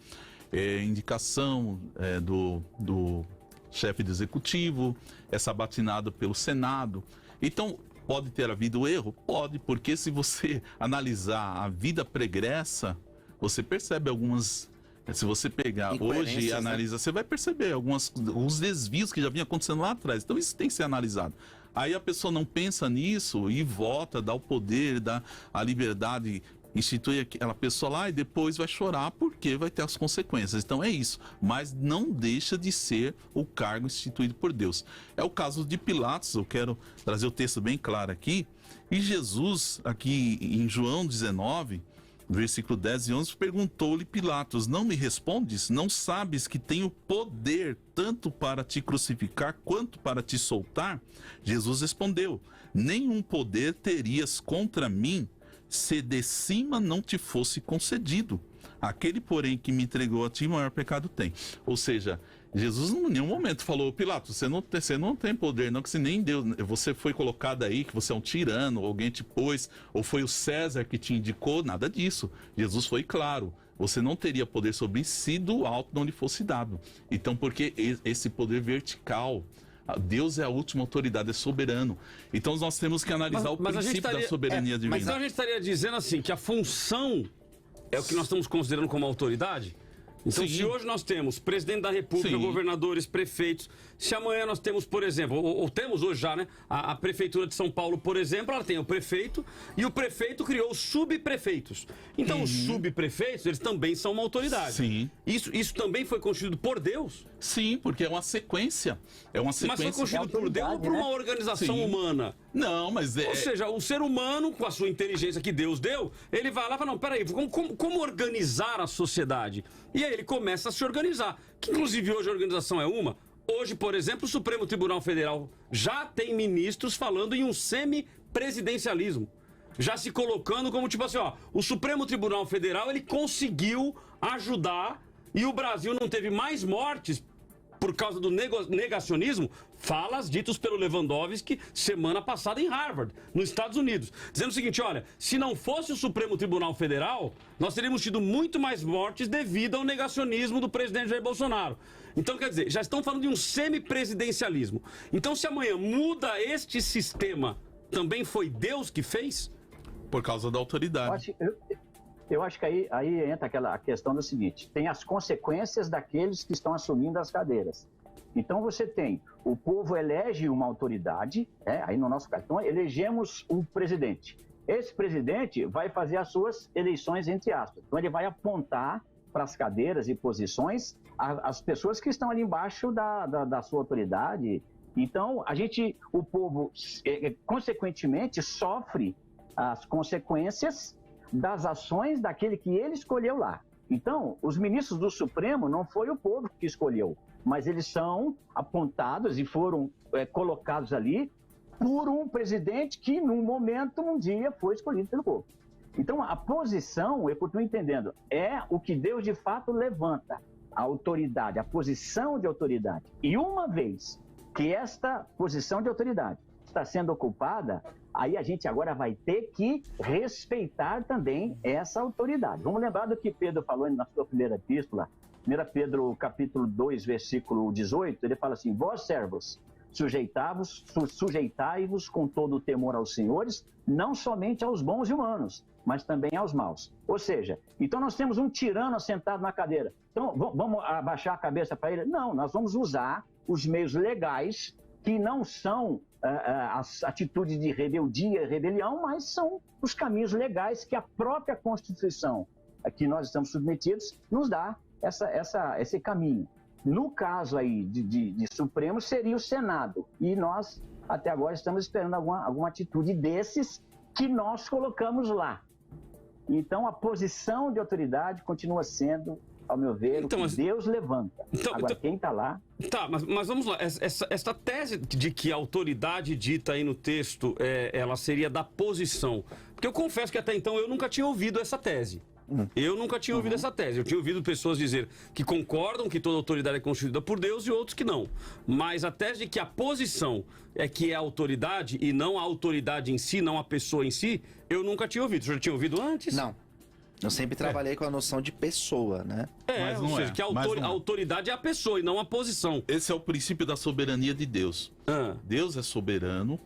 Indicação do chefe do Executivo, é sabatinado pelo Senado. Então, pode ter havido erro? Pode, porque se você analisar a vida pregressa, você percebe algumas... Se você pegar hoje e analisa, você vai perceber alguns desvios que já vinham acontecendo lá atrás. Então, isso tem que ser analisado. Aí a pessoa não pensa nisso e vota, dá o poder, dá a liberdade, institui aquela pessoa lá e depois vai chorar porque vai ter as consequências. Então é isso, mas não deixa de ser o cargo instituído por Deus. É o caso de Pilatos, eu quero trazer o texto bem claro aqui. E Jesus, aqui em João 19, versículo 10 e 11, perguntou-lhe Pilatos, não me respondes? Não sabes que tenho poder tanto para te crucificar quanto para te soltar? Jesus respondeu, nenhum poder terias contra mim se de cima não te fosse concedido. Aquele, porém, que me entregou a ti, maior pecado tem. Ou seja, Jesus em nenhum momento falou, Pilatos, você não tem poder, não, que se nem Deus, você foi colocado aí, que você é um tirano, alguém te pôs, ou foi o César que te indicou, nada disso. Jesus foi claro, você não teria poder sobre si do alto não lhe fosse dado. Então, porque esse poder vertical, Deus é a última autoridade, é soberano. Então nós temos que analisar o princípio da soberania divina. Mas então a gente estaria dizendo assim, que a função é o que nós estamos considerando como autoridade? Então, se hoje nós temos presidente da República, governadores, prefeitos, se amanhã nós temos, por exemplo, ou temos hoje já, né, a Prefeitura de São Paulo, por exemplo, ela tem o prefeito e o prefeito criou os subprefeitos. Então, os subprefeitos, eles também são uma autoridade. Sim. Isso também foi constituído por Deus? Sim, porque é uma sequência. Mas foi constituído por Deus ou por uma organização humana? Não, mas Ou seja, o ser humano, com a sua inteligência que Deus deu, ele vai lá e fala, não, peraí, como organizar a sociedade? E aí ele começa a se organizar. Que inclusive hoje a organização é uma. Hoje, por exemplo, o Supremo Tribunal Federal já tem ministros falando em um semi-presidencialismo. Já se colocando como tipo assim, ó, o Supremo Tribunal Federal, ele conseguiu ajudar e o Brasil não teve mais mortes por causa do negacionismo, falas ditas pelo Lewandowski semana passada em Harvard, nos Estados Unidos, dizendo o seguinte, olha, se não fosse o Supremo Tribunal Federal, nós teríamos tido muito mais mortes devido ao negacionismo do presidente Jair Bolsonaro. Então, quer dizer, já estão falando de um semipresidencialismo. Então, se amanhã muda este sistema, também foi Deus que fez? Por causa da autoridade. Eu acho que aí entra a questão do seguinte, tem as consequências daqueles que estão assumindo as cadeiras. Então você tem, o povo elege uma autoridade, aí no nosso caso, então elegemos um presidente. Esse presidente vai fazer as suas eleições entre aspas. Então ele vai apontar para as cadeiras e posições as pessoas que estão ali embaixo da sua autoridade. Então o povo, consequentemente, sofre as consequências das ações daquele que ele escolheu lá. Então, os ministros do Supremo não foi o povo que escolheu, mas eles são apontados e foram colocados ali por um presidente que, um dia, foi escolhido pelo povo. Então, a posição, eu estou entendendo, é o que Deus de fato levanta, a autoridade, a posição de autoridade. E uma vez que esta posição de autoridade está sendo ocupada, aí a gente agora vai ter que respeitar também essa autoridade. Vamos lembrar do que Pedro falou na sua primeira epístola, 1 Pedro capítulo 2, versículo 18, ele fala assim, vós servos, sujeitai-vos com todo o temor aos senhores, não somente aos bons e humanos, mas também aos maus. Ou seja, então nós temos um tirano sentado na cadeira. Então, vamos abaixar a cabeça para ele? Não, nós vamos usar os meios legais que não são as atitudes de rebeldia, rebelião, mas são os caminhos legais que a própria Constituição a que nós estamos submetidos nos dá esse caminho. No caso aí de Supremo, seria o Senado. E nós, até agora, estamos esperando alguma atitude desses que nós colocamos lá. Então, a posição de autoridade continua sendo, ao meu ver, o que Deus levanta. Agora, quem está lá... Tá, mas vamos lá. Essa tese de que a autoridade dita aí no texto, ela seria da posição. Porque eu confesso que até então eu nunca tinha ouvido essa tese. Eu nunca tinha ouvido essa tese. Eu tinha ouvido pessoas dizer que concordam que toda autoridade é constituída por Deus e outros que não. Mas a tese de que a posição é que é a autoridade e não a autoridade em si, não a pessoa em si, eu nunca tinha ouvido. Você já tinha ouvido antes? Não. Eu sempre trabalhei com a noção de pessoa, né? Mas não ou seja, que a autoridade é a pessoa e não a posição. Esse é o princípio da soberania de Deus. Deus é soberano,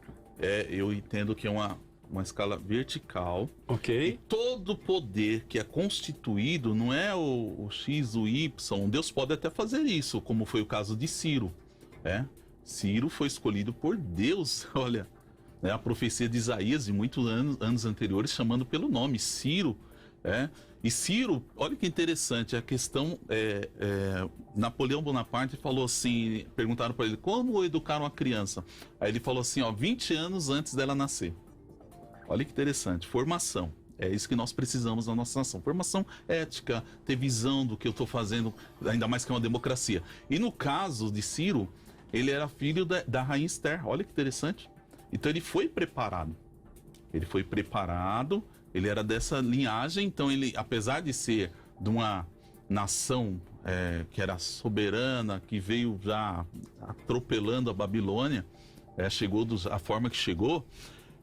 eu entendo que é uma escala vertical. Ok. E todo poder que é constituído não é o X, o Y. Deus pode até fazer isso, como foi o caso de Ciro. Ciro foi escolhido por Deus, olha. A profecia de Isaías de muitos anos anteriores chamando pelo nome Ciro. E Ciro, olha que interessante, a questão, Napoleão Bonaparte falou assim, perguntaram para ele, como educar uma criança? Aí ele falou assim, 20 anos antes dela nascer. Olha que interessante, formação. É isso que nós precisamos na nossa nação. Formação ética, ter visão do que eu estou fazendo, ainda mais que é uma democracia. E no caso de Ciro, ele era filho da rainha Esther. Olha que interessante. Então ele foi preparado. Ele era dessa linhagem, então ele, apesar de ser de uma nação que era soberana, que veio já atropelando a Babilônia, chegou a forma que chegou,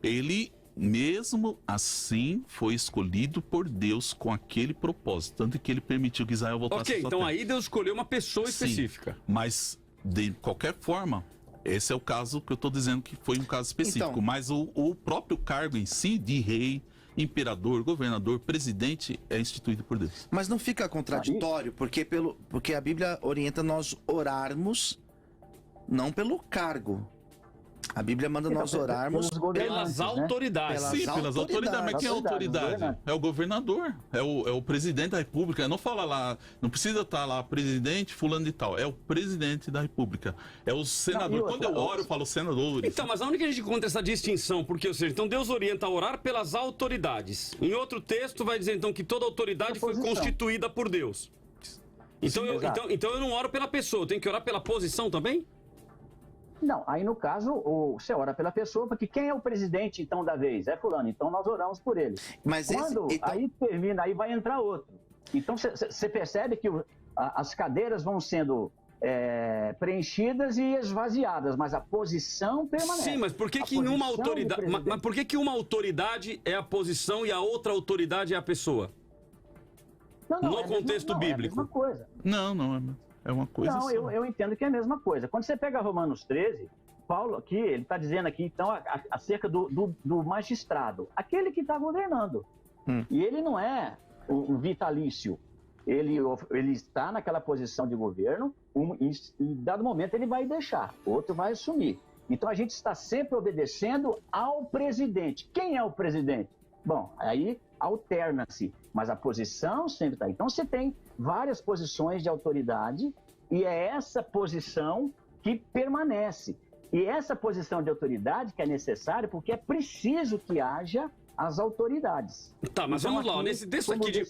ele mesmo assim foi escolhido por Deus com aquele propósito, tanto que ele permitiu que Israel voltasse à sua então terra. aí Deus escolheu uma pessoa específica. Sim, mas de qualquer forma, esse é o caso que eu estou dizendo que foi um caso específico, Então, mas o próprio cargo em si de rei, imperador, governador, presidente é instituído por Deus. Mas não fica contraditório, porque a Bíblia orienta nós orarmos não pelo cargo. A Bíblia manda nós orarmos pelas autoridades. Sim, pelas autoridades. Mas quem é a autoridade? É o governador, é o presidente da República. Não fala lá, não precisa estar lá presidente fulano de tal. É o presidente da República. É o senador. Quando eu oro, eu falo senadores. Então, mas aonde que a gente encontra essa distinção? Porque, ou seja, então Deus orienta a orar pelas autoridades. Em outro texto vai dizer, então, que toda autoridade foi constituída por Deus. Então, então eu não oro pela pessoa, eu tenho que orar pela posição também? Não, aí no caso, você ora pela pessoa, porque quem é o presidente então da vez? É fulano, então nós oramos por ele. Mas aí termina, aí vai entrar outro. Então você percebe que as cadeiras vão sendo preenchidas e esvaziadas, mas a posição permanece. Sim, mas por que que uma autoridade, mas por que uma autoridade é a posição e a outra autoridade é a pessoa? No contexto bíblico. É a mesma coisa. Não. É uma coisa Não, só. eu entendo que é a mesma coisa. Quando você pega Romanos 13, Paulo aqui, ele está dizendo aqui, então, acerca do magistrado, aquele que está governando. E ele não é um vitalício. Ele está naquela posição de governo, e em dado momento ele vai deixar, outro vai assumir. Então a gente está sempre obedecendo ao presidente. Quem é o presidente? Bom, aí alterna-se, mas a posição sempre está. Então você tem várias posições de autoridade e é essa posição que permanece. E essa posição de autoridade que é necessária porque é preciso que haja as autoridades. Tá, mas então, vamos lá, nesse texto aqui de...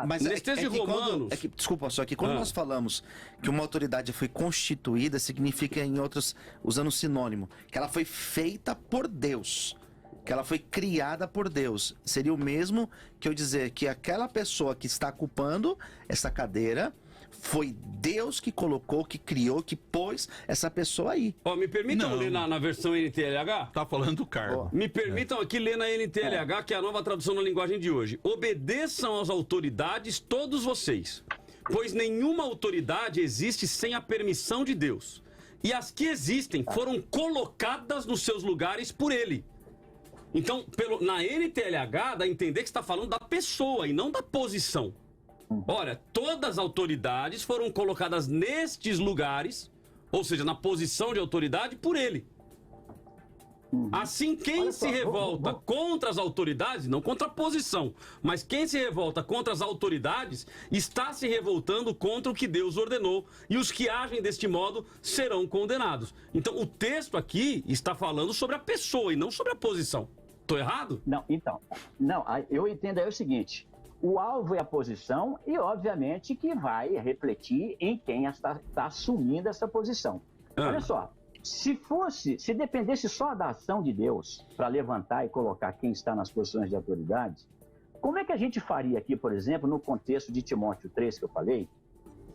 Mas nesse texto de Romanos... Desculpa, só que quando nós falamos que uma autoridade foi constituída, significa, em outros, usando sinônimo, que ela foi feita por Deus, que ela foi criada por Deus. Seria o mesmo que eu dizer que aquela pessoa que está ocupando essa cadeira foi Deus que colocou, que criou, que pôs essa pessoa aí. Me permitam ler na versão NTLH? Tá falando do cargo. Me permitam aqui ler na NTLH, que é a nova tradução na linguagem de hoje. Obedeçam às autoridades todos vocês, pois nenhuma autoridade existe sem a permissão de Deus. E as que existem foram colocadas nos seus lugares por Ele. Então, na NTLH, dá a entender que está falando da pessoa e não da posição. Olha, todas as autoridades foram colocadas nestes lugares, ou seja, na posição de autoridade, por ele. Assim, quem se revolta contra as autoridades, não contra a posição, mas quem se revolta contra as autoridades, está se revoltando contra o que Deus ordenou, e os que agem deste modo serão condenados. Então, o texto aqui está falando sobre a pessoa e não sobre a posição. Tô errado? Não, então. Não, eu entendo aí o seguinte. O alvo é a posição e, obviamente, que vai refletir em quem está assumindo essa posição. Olha só, se dependesse só da ação de Deus para levantar e colocar quem está nas posições de autoridade, como é que a gente faria aqui, por exemplo, no contexto de Timóteo 3 que eu falei?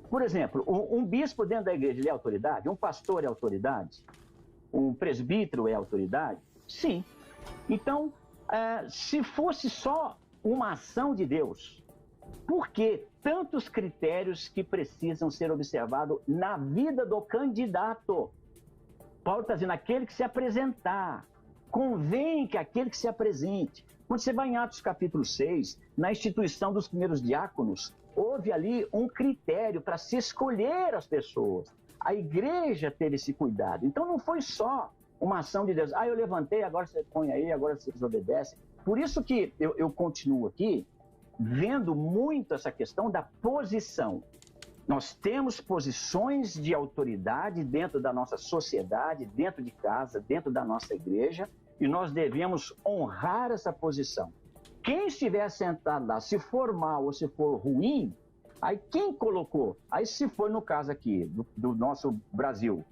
Por exemplo, um bispo dentro da igreja ele é autoridade? Um pastor é autoridade? Um presbítero é autoridade? Sim. Então, se fosse só uma ação de Deus, por que tantos critérios que precisam ser observados na vida do candidato? Paulo está dizendo, aquele que se apresentar, convém que aquele que se apresente. Quando você vai em Atos capítulo 6, na instituição dos primeiros diáconos, houve ali um critério para se escolher as pessoas. A igreja teve esse cuidado. Então não foi só uma ação de Deus. Eu levantei, agora você põe aí, agora você desobedece. Por isso que eu continuo aqui vendo muito essa questão da posição. Nós temos posições de autoridade dentro da nossa sociedade, dentro de casa, dentro da nossa igreja, e nós devemos honrar essa posição. quem estiver sentado lá, se for mal ou se for ruim, aí quem colocou? Aí se for no caso aqui, do nosso Brasil,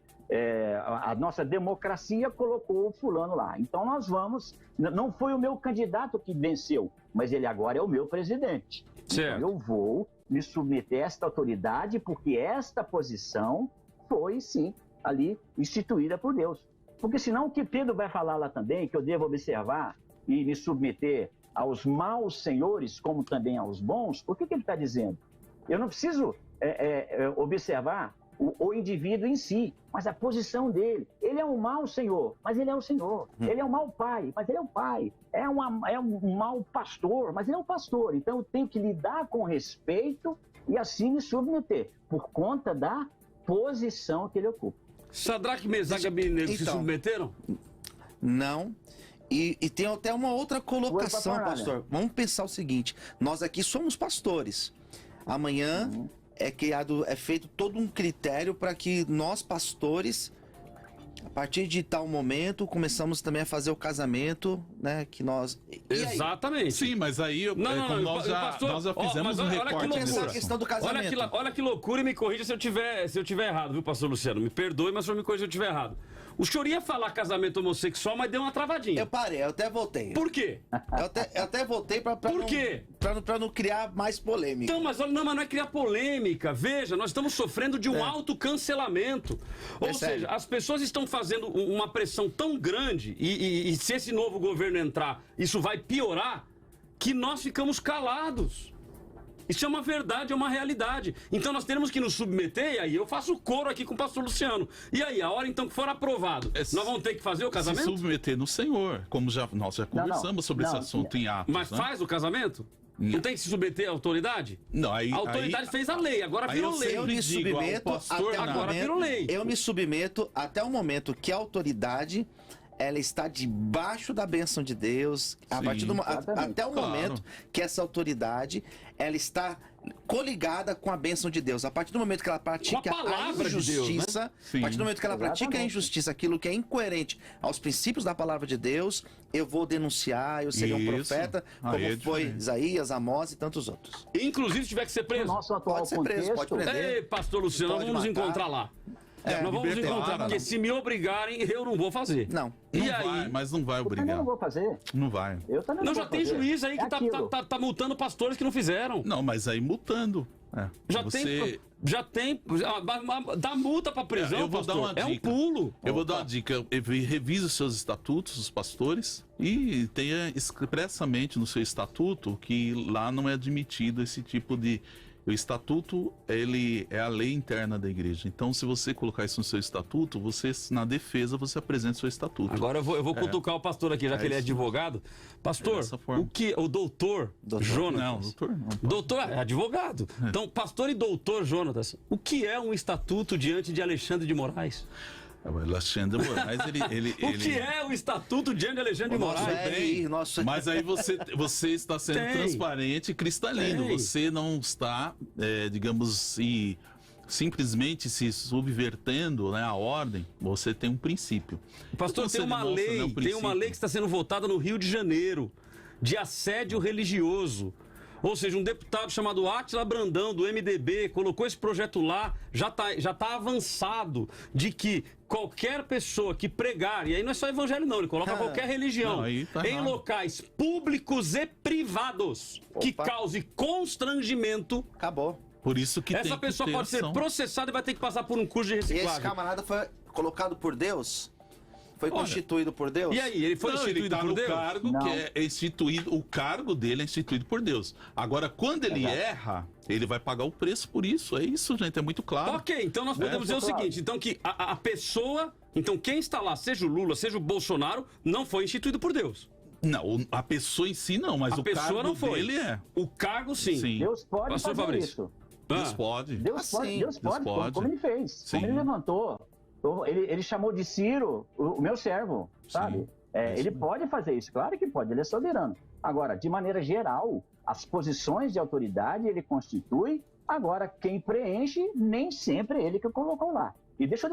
a nossa democracia colocou o fulano lá. Então nós vamos, não foi o meu candidato que venceu, mas ele agora é o meu presidente. Certo. Então eu vou me submeter a esta autoridade, porque esta posição foi, sim, ali instituída por Deus. Porque senão o que Pedro vai falar lá também, que eu devo observar e me submeter aos maus senhores, como também aos bons, o que ele está dizendo? Eu não preciso observar o indivíduo em si, mas a posição dele. Ele é um mau senhor, mas ele é um senhor. Ele é um mau pai, mas ele é um pai. É um mau pastor, mas ele é um pastor. Então eu tenho que lidar com respeito e assim me submeter, por conta da posição que ele ocupa. Sadraque, Mesaque e Abednego se submeteram? Não. E tem até uma outra colocação, pastor. Vamos pensar o seguinte: nós aqui somos pastores. Amanhã é feito todo um critério para que nós, pastores, a partir de tal momento, começamos também a fazer o casamento, né? Que nós. Exatamente. Sim, mas aí nós já fizemos um recorte dessa questão do casamento. Olha que loucura, e me corrija se eu tiver errado, viu, pastor Luciano? Me perdoe, mas o senhor me corrija se eu estiver errado. O senhor ia falar casamento homossexual, mas deu uma travadinha. Eu parei, eu até voltei. Por quê? Eu até voltei pra Por quê? Pra não criar mais polêmica. Então, mas não é criar polêmica. Veja, nós estamos sofrendo de um autocancelamento. Ou seja, as pessoas estão fazendo uma pressão tão grande, e se esse novo governo entrar, isso vai piorar, que nós ficamos calados. Isso é uma verdade, é uma realidade. Então nós temos que nos submeter, e aí eu faço coro aqui com o pastor Luciano. E aí, a hora então que for aprovado, nós vamos ter que fazer o casamento? Se submeter no Senhor, como nós já conversamos sobre esse assunto em Atos. Mas faz o casamento? Não tem que se submeter à autoridade? Não, a autoridade fez a lei, agora virou lei. Eu me submeto agora virou lei. Eu me submeto até o momento que a autoridade ela está debaixo da bênção de Deus, até o momento que essa autoridade ela está coligada com a bênção de Deus. A partir do momento que ela pratica a injustiça, né? a partir do momento que ela pratica a injustiça, aquilo que é incoerente aos princípios da palavra de Deus, eu vou denunciar, eu serei um profeta, como foi Isaías, Amós e tantos outros. Inclusive, se tiver que ser preso. Nosso atual pode ser preso, pode prender. Ei, pastor Luciano, nós vamos nos encontrar lá. Nós vamos nos encontrar, porque se me obrigarem, eu não vou fazer. Não. E aí? Vai, mas não vai Eu obrigar. também não vou fazer. Não vai. Eu também não já vou tem fazer. juiz aí que tá multando pastores que não fizeram. Não, mas aí multando. Já tem. Dá multa pra prisão, eu vou pastor. dar uma dica. É um pulo. Eu vou dar uma dica. Revise os seus estatutos, os pastores, e tenha expressamente no seu estatuto que lá não é admitido esse tipo de... O estatuto, ele é a lei interna da igreja. Então, se você colocar isso no seu estatuto, na defesa, você apresenta o seu estatuto. Agora eu vou cutucar o pastor aqui, já que ele é advogado. Pastor, o doutor Jonatas... Não, doutor não. Doutor é advogado. Então, pastor e doutor Jonatas, o que é um estatuto diante de Alexandre de Moraes? O Alexandre de Moraes, O que é o estatuto diante de Alexandre de Moraes? Mas aí você está sendo transparente e cristalino. Você não está, digamos, simplesmente se subvertendo, né, a ordem. Você tem um princípio. Pastor, tem uma lei que está sendo votada no Rio de Janeiro de assédio religioso. Ou seja, um deputado chamado Átila Brandão, do MDB, colocou esse projeto lá, já tá avançado, de que qualquer pessoa que pregar, e aí não é só evangelho não, ele coloca qualquer religião, em locais públicos e privados, que cause constrangimento, acabou. Por isso que essa pessoa pode ser processada e vai ter que passar por um curso de reciclagem. E esse camarada foi colocado por Deus? Foi constituído por Deus? E aí, ele foi instituído por Deus? Cargo que é instituído, o cargo dele é instituído por Deus. Agora, quando ele erra, ele vai pagar o preço por isso. É isso, gente, é muito claro. Ok, então nós podemos dizer o seguinte, então que a pessoa, então quem está lá, seja o Lula, seja o Bolsonaro, não foi instituído por Deus. Não, a pessoa em si não, mas o cargo não foi. Dele é. O cargo sim. Deus pode fazer isso. Deus pode. Deus pode, como ele fez, como ele levantou. Ele chamou de Ciro o meu servo, sabe? Ele pode fazer isso, claro que pode, ele é soberano. Agora, de maneira geral, as posições de autoridade ele constitui, agora quem preenche nem sempre é ele que colocou lá. E deixa eu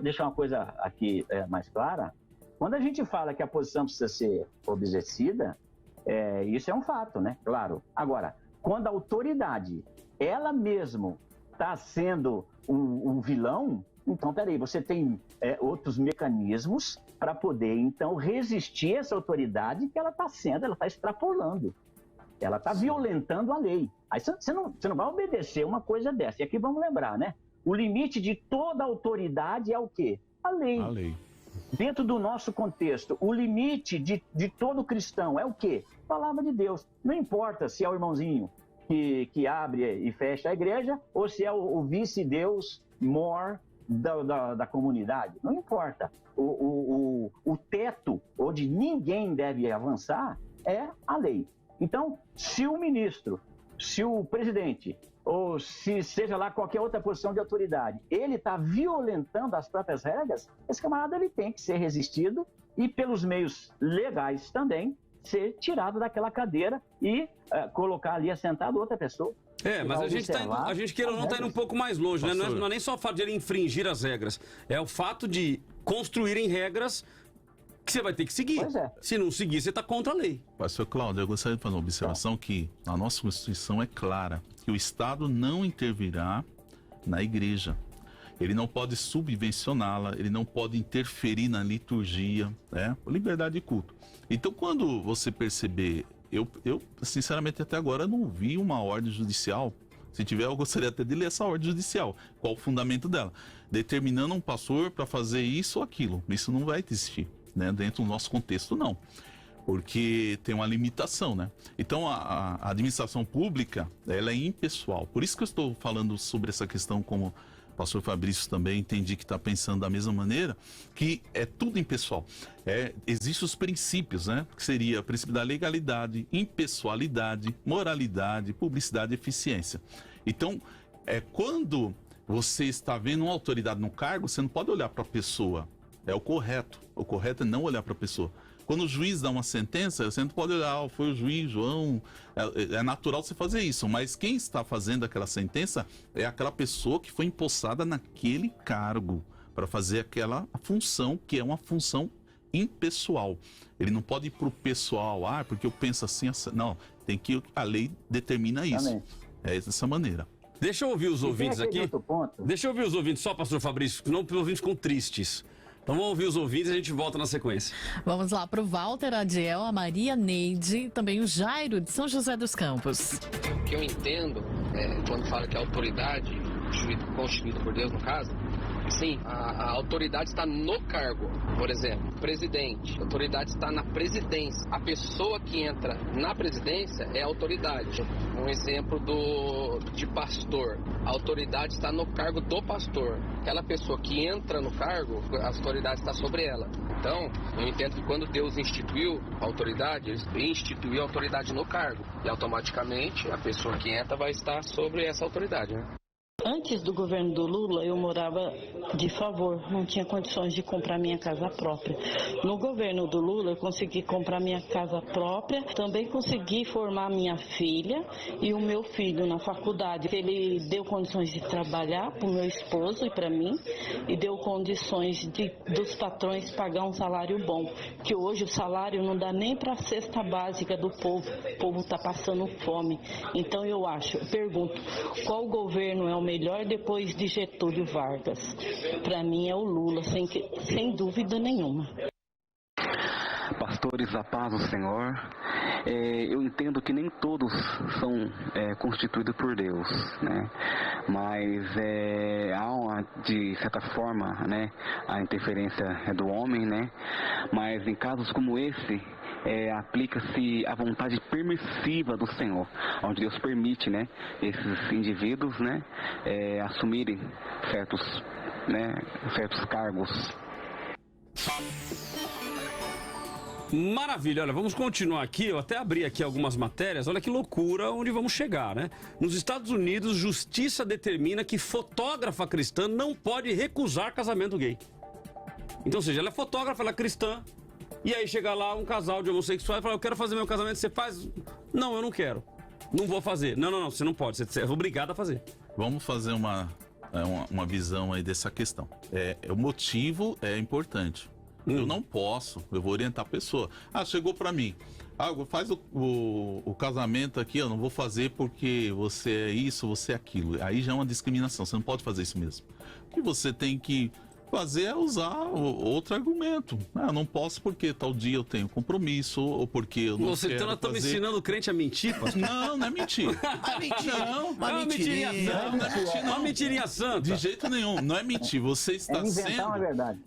deixar uma coisa aqui mais clara. Quando a gente fala que a posição precisa ser obedecida, Isso é um fato, né? Claro. Agora, quando a autoridade, ela mesmo está sendo um vilão, então, peraí, você tem outros mecanismos para poder, então, resistir a essa autoridade que ela está extrapolando. Ela está violentando a lei. Aí você não vai obedecer uma coisa dessa. E aqui vamos lembrar, né? O limite de toda autoridade é o quê? A lei. A lei. Dentro do nosso contexto, o limite de todo cristão é o quê? A palavra de Deus. Não importa se é o irmãozinho que abre e fecha a igreja ou se é o vice-deus mor da comunidade. Não importa. O teto onde ninguém deve avançar é a lei. Então, se o ministro, se o presidente, ou se seja lá qualquer outra posição de autoridade, ele está violentando as próprias regras, esse camarada ele tem que ser resistido e, pelos meios legais também, ser tirado daquela cadeira e colocar ali assentado outra pessoa. Mas a gente queira ou não, está indo um pouco mais longe, né? Não é nem só o fato de ele infringir as regras, é o fato de construírem regras que você vai ter que seguir. Se não seguir, você está contra a lei. Pastor Cláudio, eu gostaria de fazer uma observação que a nossa Constituição é clara, que o Estado não intervirá na igreja. Ele não pode subvencioná-la, ele não pode interferir na liturgia, né? Liberdade de culto. Então, quando você perceber, eu sinceramente até agora não vi uma ordem judicial. Se tiver, eu gostaria até de ler essa ordem judicial. Qual o fundamento dela? Determinando um pastor para fazer isso ou aquilo. Isso não vai existir, né? Dentro do nosso contexto, não. Porque tem uma limitação, né? Então, a administração pública, ela é impessoal. Por isso que eu estou falando sobre essa questão como o pastor Fabrício também entendi que está pensando da mesma maneira, que é tudo impessoal. Existem os princípios, né? Que seria o princípio da legalidade, impessoalidade, moralidade, publicidade e eficiência. Então, quando você está vendo uma autoridade no cargo, você não pode olhar para a pessoa. É o correto. O correto é não olhar para a pessoa. Quando o juiz dá uma sentença, você não pode olhar, foi o juiz, João. É natural você fazer isso, mas quem está fazendo aquela sentença é aquela pessoa que foi empossada naquele cargo para fazer aquela função, que é uma função impessoal. Ele não pode ir para o pessoal, porque eu penso assim. Não, tem que a lei determina isso. Também. É dessa maneira. Deixa eu ouvir os ouvintes aqui. Deixa eu ouvir os ouvintes só, pastor Fabrício, não os ouvintes ficam tristes. Então vamos ouvir os ouvintes e a gente volta na sequência. Vamos lá para o Walter, a Adiel, a Maria Neide, também o Jairo de São José dos Campos. O que eu entendo, quando fala que a autoridade constituída por Deus, no caso, sim, a autoridade está no cargo. Por exemplo, presidente, a autoridade está na presidência. A pessoa que entra na presidência é a autoridade. Um exemplo de pastor, a autoridade está no cargo do pastor. Aquela pessoa que entra no cargo, a autoridade está sobre ela. Então, eu entendo que quando Deus instituiu a autoridade, ele instituiu a autoridade no cargo. E automaticamente a pessoa que entra vai estar sobre essa autoridade, né? Antes do governo do Lula, eu morava de favor, não tinha condições de comprar minha casa própria. No governo do Lula, eu consegui comprar minha casa própria, também consegui formar minha filha e o meu filho na faculdade. Ele deu condições de trabalhar para o meu esposo e para mim, e deu condições dos patrões pagar um salário bom, que hoje o salário não dá nem para a cesta básica do povo. O povo está passando fome. Então eu pergunto, qual governo é o melhor depois de Getúlio Vargas? Para mim é o Lula, sem dúvida nenhuma. Pastores da paz do Senhor, eu entendo que nem todos são constituídos por Deus, né? Mas há de certa forma, né, a interferência do homem, né? Mas em casos como esse, aplica-se a vontade permissiva do Senhor, onde Deus permite, né, esses indivíduos, né, assumirem certos cargos. Maravilha, olha, vamos continuar aqui, eu até abri aqui algumas matérias, olha que loucura onde vamos chegar, né? Nos Estados Unidos, justiça determina que fotógrafa cristã não pode recusar casamento gay. Então, ou seja, ela é fotógrafa, ela é cristã, e aí chega lá um casal de homossexuais e fala, eu quero fazer meu casamento, você faz? Não, eu não quero, não vou fazer. Não, você não pode, você é obrigado a fazer. Vamos fazer uma visão aí dessa questão. O motivo é importante. Eu não posso, eu vou orientar a pessoa. Chegou para mim, Faz o casamento aqui, eu não vou fazer porque você é isso, você é aquilo. Aí já é uma discriminação, você não pode fazer isso mesmo. O que você tem que fazer é usar outro argumento. Eu não posso porque tal dia eu tenho compromisso, ou porque eu não quero Então nós estamos ensinando o crente a mentir, pastor? Não é mentir. É mentira. Não, Uma mentirinha. Não é mentir, não. Uma mentirinha santa. De jeito nenhum, não é mentir. Você está sendo... uma verdade.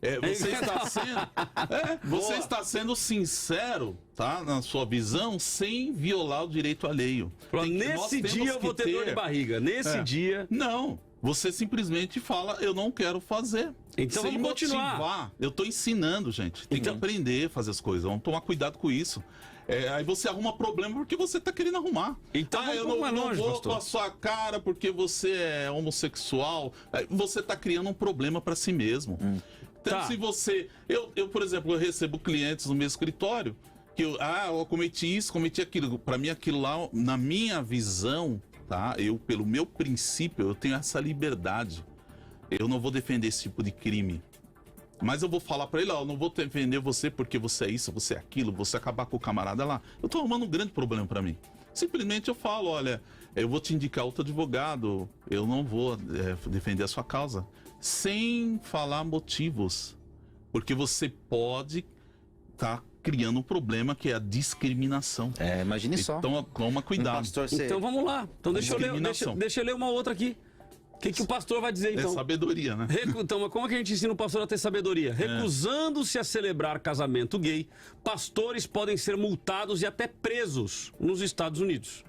Você está sendo sincero, tá? Na sua visão, sem violar o direito alheio. Nesse dia eu vou ter dor de barriga. Nesse dia... Não. Você simplesmente fala, eu não quero fazer. Então sem vamos continuar. Motivar. Eu estou ensinando, gente. Tem que aprender a fazer as coisas. Vamos tomar cuidado com isso. Aí você arruma problema porque você está querendo arrumar. Então eu não vou com a sua cara porque você é homossexual. Você está criando um problema para si mesmo. Então, se você... Eu, por exemplo, eu recebo clientes no meu escritório que eu cometi isso, cometi aquilo. Para mim, aquilo lá, na minha visão... Tá? Pelo meu princípio, eu tenho essa liberdade. Eu não vou defender esse tipo de crime. Mas eu vou falar pra ele, eu não vou defender você porque você é isso, você é aquilo, você acabar com o camarada lá. Eu tô arrumando um grande problema pra mim. Simplesmente eu falo, olha, eu vou te indicar outro advogado, eu não vou defender a sua causa. Sem falar motivos. Porque você pode criando um problema que é a discriminação. Imagine só. Então toma cuidado. Então vamos lá. Então deixa eu ler uma outra aqui. O que o pastor vai dizer então? É sabedoria, né? Então, como é que a gente ensina o pastor a ter sabedoria? Recusando-se a celebrar casamento gay, pastores podem ser multados e até presos nos Estados Unidos.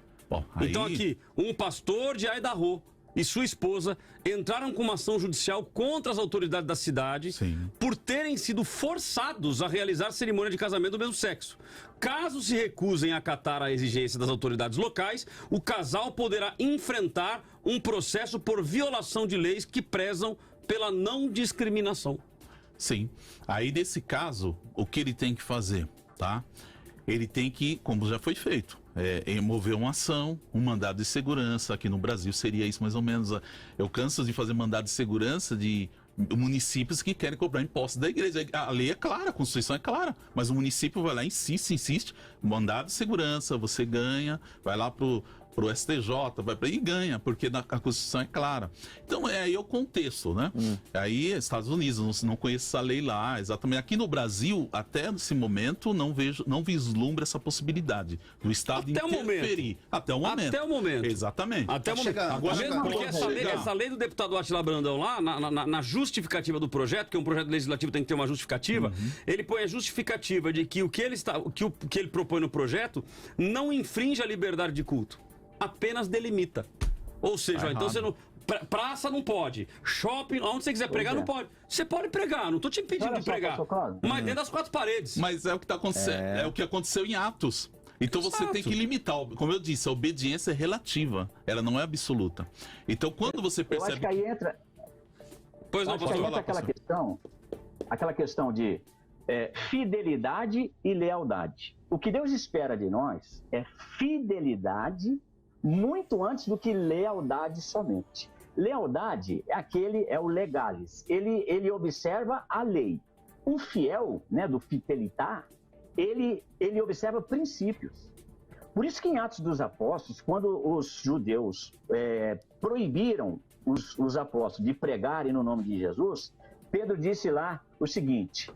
Então aqui, um pastor de Idaho e sua esposa entraram com uma ação judicial contra as autoridades da cidade por terem sido forçados a realizar cerimônia de casamento do mesmo sexo. Caso se recusem a acatar a exigência das autoridades locais, o casal poderá enfrentar um processo por violação de leis que prezam pela não discriminação. Sim. Aí, nesse caso, o que ele tem que fazer, tá? Ele tem que, como já foi feito, mover uma ação, um mandado de segurança. Aqui no Brasil seria isso mais ou menos. Eu canso de fazer mandado de segurança de municípios que querem cobrar impostos da igreja. A lei é clara, a Constituição é clara, mas o município vai lá, insiste, mandado de segurança, você ganha, vai lá pro STJ, e ganha, porque a Constituição é clara. Então, aí é o contexto, né? Aí, Estados Unidos, não conheço essa lei lá, exatamente. Aqui no Brasil, até nesse momento, não vislumbra essa possibilidade do Estado interferir. Até o momento. Exatamente. Até o momento. Agora, porque essa lei do deputado Atila Brandão lá, na justificativa do projeto, que um projeto legislativo tem que ter uma justificativa, ele põe a justificativa de que o que ele propõe no projeto não infringe a liberdade de culto. Apenas delimita. Ou seja, então você não... Praça não pode. Shopping, onde você quiser pregar, não pode. Você pode pregar, não estou te impedindo de pregar. Mas dentro das quatro paredes. Mas é o que está acontecendo. É o que aconteceu em Atos. Então você tem que limitar. Como eu disse, a obediência é relativa. Ela não é absoluta. Então quando você percebe... Eu acho que aí entra... Pois não, pastor, entra aquela questão de fidelidade e lealdade. O que Deus espera de nós é fidelidade muito antes do que lealdade somente. Lealdade é o legalis, ele observa a lei. O fiel, né, do fidelitar, ele observa princípios. Por isso que em Atos dos Apóstolos, quando os judeus proibiram os apóstolos de pregarem no nome de Jesus, Pedro disse lá o seguinte: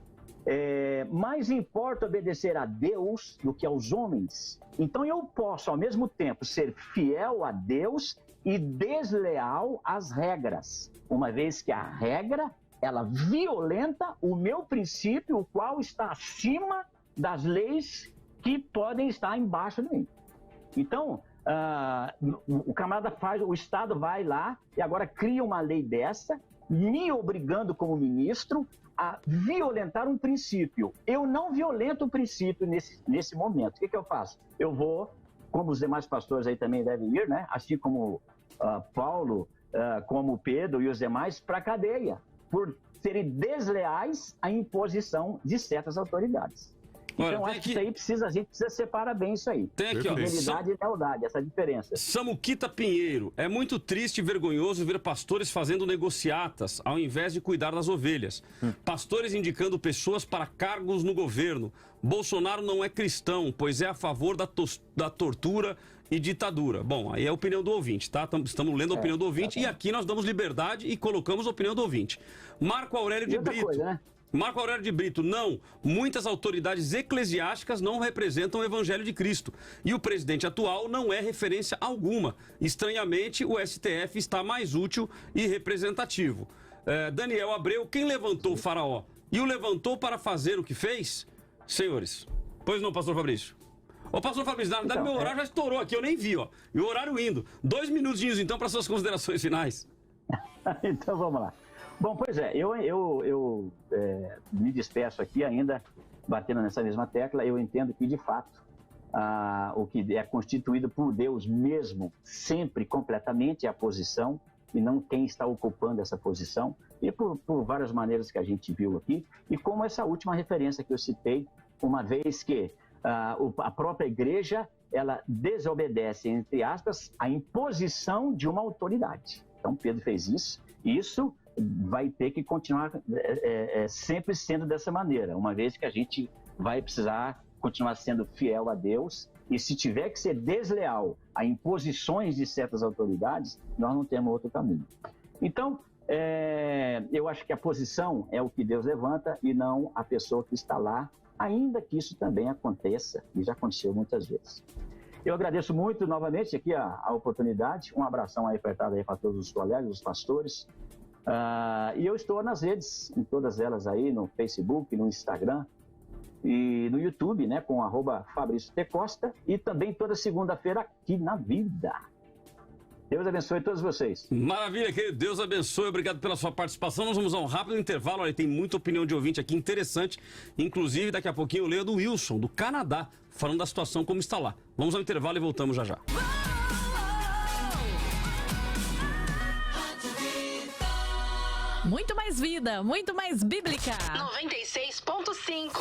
mais importa obedecer a Deus do que aos homens. Então eu posso, ao mesmo tempo, ser fiel a Deus e desleal às regras, uma vez que a regra, ela violenta o meu princípio, o qual está acima das leis que podem estar embaixo de mim. Então, o camarada o Estado vai lá e agora cria uma lei dessa, me obrigando como ministro a violentar um princípio. Eu não violento o princípio nesse momento. O que eu faço? Eu vou, como os demais pastores aí também devem ir, né? Assim como Paulo, como Pedro e os demais, para a cadeia, por serem desleais à imposição de certas autoridades. Então, acho que isso aí a gente precisa separar bem isso aí. Tem aqui, ó. Fidelidade e lealdade, essa diferença. Samuquita Pinheiro. É muito triste e vergonhoso ver pastores fazendo negociatas ao invés de cuidar das ovelhas. Pastores indicando pessoas para cargos no governo. Bolsonaro não é cristão, pois é a favor da tortura e ditadura. Bom, aí é a opinião do ouvinte, tá? Estamos lendo a opinião do ouvinte e aqui nós damos liberdade e colocamos a opinião do ouvinte. Marco Aurélio de Brito. Coisa, né? Marco Aurélio de Brito, não. Muitas autoridades eclesiásticas não representam o Evangelho de Cristo. E o presidente atual não é referência alguma. Estranhamente, o STF está mais útil e representativo. Daniel Abreu, quem levantou o faraó e o levantou para fazer o que fez? Senhores. Pois não, pastor Fabrício? Ô, pastor Fabrício, na verdade, meu horário já estourou aqui, eu nem vi, ó. E o horário indo. 2 minutinhos, então, para suas considerações finais. Então, vamos lá. Bom, pois é, eu me despeço aqui ainda, batendo nessa mesma tecla. Eu entendo que, de fato, o que é constituído por Deus mesmo, sempre completamente, é a posição, e não quem está ocupando essa posição, e por várias maneiras que a gente viu aqui, e como essa última referência que eu citei, uma vez que a própria igreja, ela desobedece, entre aspas, a imposição de uma autoridade. Então, Pedro fez isso, e isso vai ter que continuar sempre sendo dessa maneira, uma vez que a gente vai precisar continuar sendo fiel a Deus, e se tiver que ser desleal a imposições de certas autoridades, nós não temos outro caminho. Então, eu acho que a posição é o que Deus levanta e não a pessoa que está lá, ainda que isso também aconteça, e já aconteceu muitas vezes. Eu agradeço muito novamente aqui a oportunidade, um abração aí apertado aí para todos os colegas, os pastores, e eu estou nas redes, em todas elas aí, no Facebook, no Instagram e no YouTube, né, com @Fabrício T. Costa, e também toda segunda-feira aqui na Vida. Deus abençoe todos vocês. Maravilha, querido. Deus abençoe. Obrigado pela sua participação. Nós vamos a um rápido intervalo. Olha, tem muita opinião de ouvinte aqui interessante. Inclusive, daqui a pouquinho eu leio do Wilson, do Canadá, falando da situação como está lá. Vamos ao intervalo e voltamos já já. Muito mais vida, muito mais bíblica. 96.5.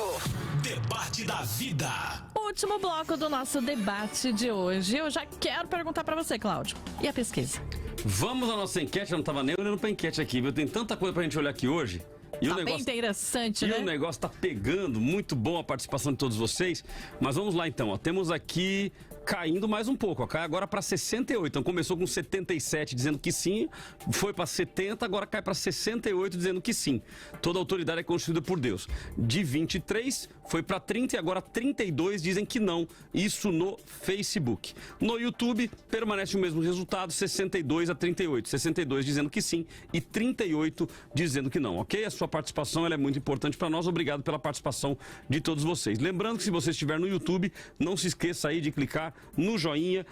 Debate da vida. Último bloco do nosso debate de hoje. Eu já quero perguntar pra você, Cláudio. E a pesquisa? Vamos à nossa enquete. Eu não tava nem olhando pra enquete aqui, viu? Tem tanta coisa pra gente olhar aqui hoje. E tá bem interessante, né? E o negócio tá pegando. Muito bom a participação de todos vocês. Mas vamos lá então, ó. Temos aqui caindo mais um pouco, ó. Cai agora para 68. Então começou com 77 dizendo que sim, foi para 70, agora cai para 68 dizendo que sim. Toda autoridade é constituída por Deus. De 23 foi para 30 e agora 32 dizem que não. Isso no Facebook. No YouTube permanece o mesmo resultado, 62 a 38. 62 dizendo que sim e 38 dizendo que não, ok? A sua participação ela é muito importante para nós. Obrigado pela participação de todos vocês. Lembrando que se você estiver no YouTube, não se esqueça aí de clicar no joinha,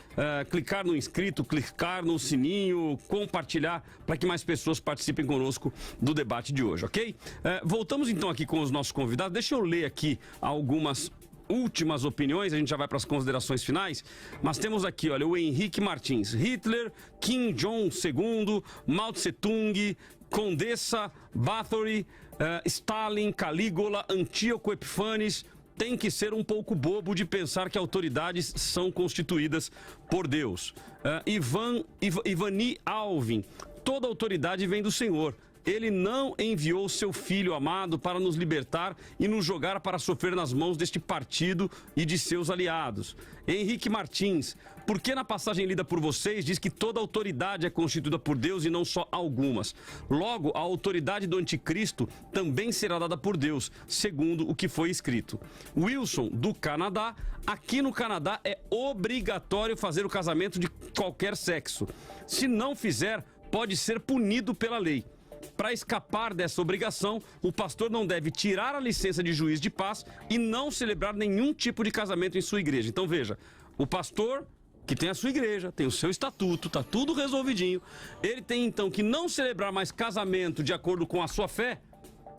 clicar no inscrito, clicar no sininho, compartilhar para que mais pessoas participem conosco do debate de hoje, ok? Voltamos então aqui com os nossos convidados. Deixa eu ler aqui algumas últimas opiniões, a gente já vai para as considerações finais, mas temos aqui, olha, o Henrique Martins. Hitler, Kim Jong-II, Mao Tse-tung, Condessa Bathory, Stalin, Calígula, Antíoco Epifanes. Tem que ser um pouco bobo de pensar que autoridades são constituídas por Deus. Ivani Alvin, toda autoridade vem do Senhor. Ele não enviou seu Filho amado para nos libertar e nos jogar para sofrer nas mãos deste partido e de seus aliados. Henrique Martins, por que na passagem lida por vocês diz que toda autoridade é constituída por Deus e não só algumas? Logo, a autoridade do anticristo também será dada por Deus, segundo o que foi escrito. Wilson, do Canadá, aqui no Canadá é obrigatório fazer o casamento de qualquer sexo. Se não fizer, pode ser punido pela lei. Para escapar dessa obrigação, o pastor não deve tirar a licença de juiz de paz e não celebrar nenhum tipo de casamento em sua igreja. Então veja, o pastor que tem a sua igreja, tem o seu estatuto, tá tudo resolvidinho, ele tem então que não celebrar mais casamento de acordo com a sua fé,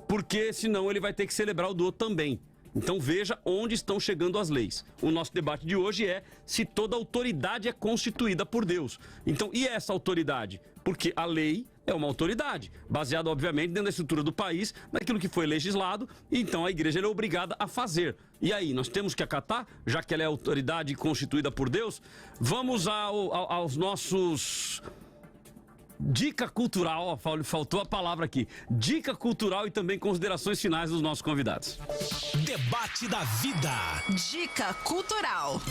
porque senão ele vai ter que celebrar o do outro também. Então veja onde estão chegando as leis. O nosso debate de hoje é se toda autoridade é constituída por Deus. Então, e essa autoridade? Porque a lei é uma autoridade, baseada, obviamente, dentro da estrutura do país, naquilo que foi legislado, então a igreja é obrigada a fazer. E aí, nós temos que acatar, já que ela é autoridade constituída por Deus? Vamos aos nossos... Dica cultural, ó, faltou a palavra aqui. Dica cultural e também considerações finais dos nossos convidados. Debate da vida. Dica cultural.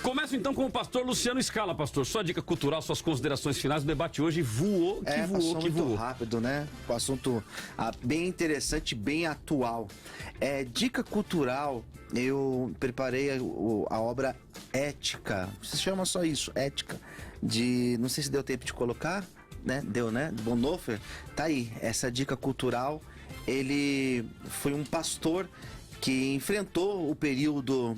Começo então com o pastor Luciano Scala, pastor. Sua dica cultural, suas considerações finais. O debate hoje voou, passou muito rápido, né? Um assunto bem interessante, bem atual. Dica cultural, eu preparei a obra Ética. Se chama só isso, Ética. Não sei se deu tempo de colocar, né? Deu, né? De Bonhoeffer. Tá aí, essa dica cultural. Ele foi um pastor que enfrentou o período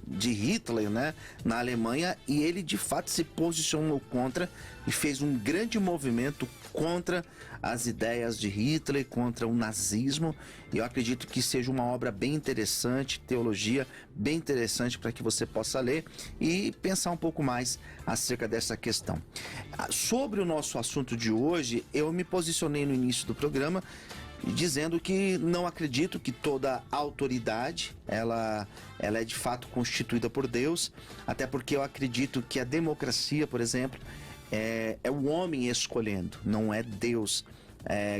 de Hitler, né, na Alemanha, e ele de fato se posicionou contra e fez um grande movimento contra as ideias de Hitler, contra o nazismo. E eu acredito que seja uma obra bem interessante, teologia bem interessante para que você possa ler e pensar um pouco mais acerca dessa questão. Sobre o nosso assunto de hoje, eu me posicionei no início do programa dizendo que não acredito que toda autoridade ela é de fato constituída por Deus, até porque eu acredito que a democracia, por exemplo, é o homem escolhendo, não é Deus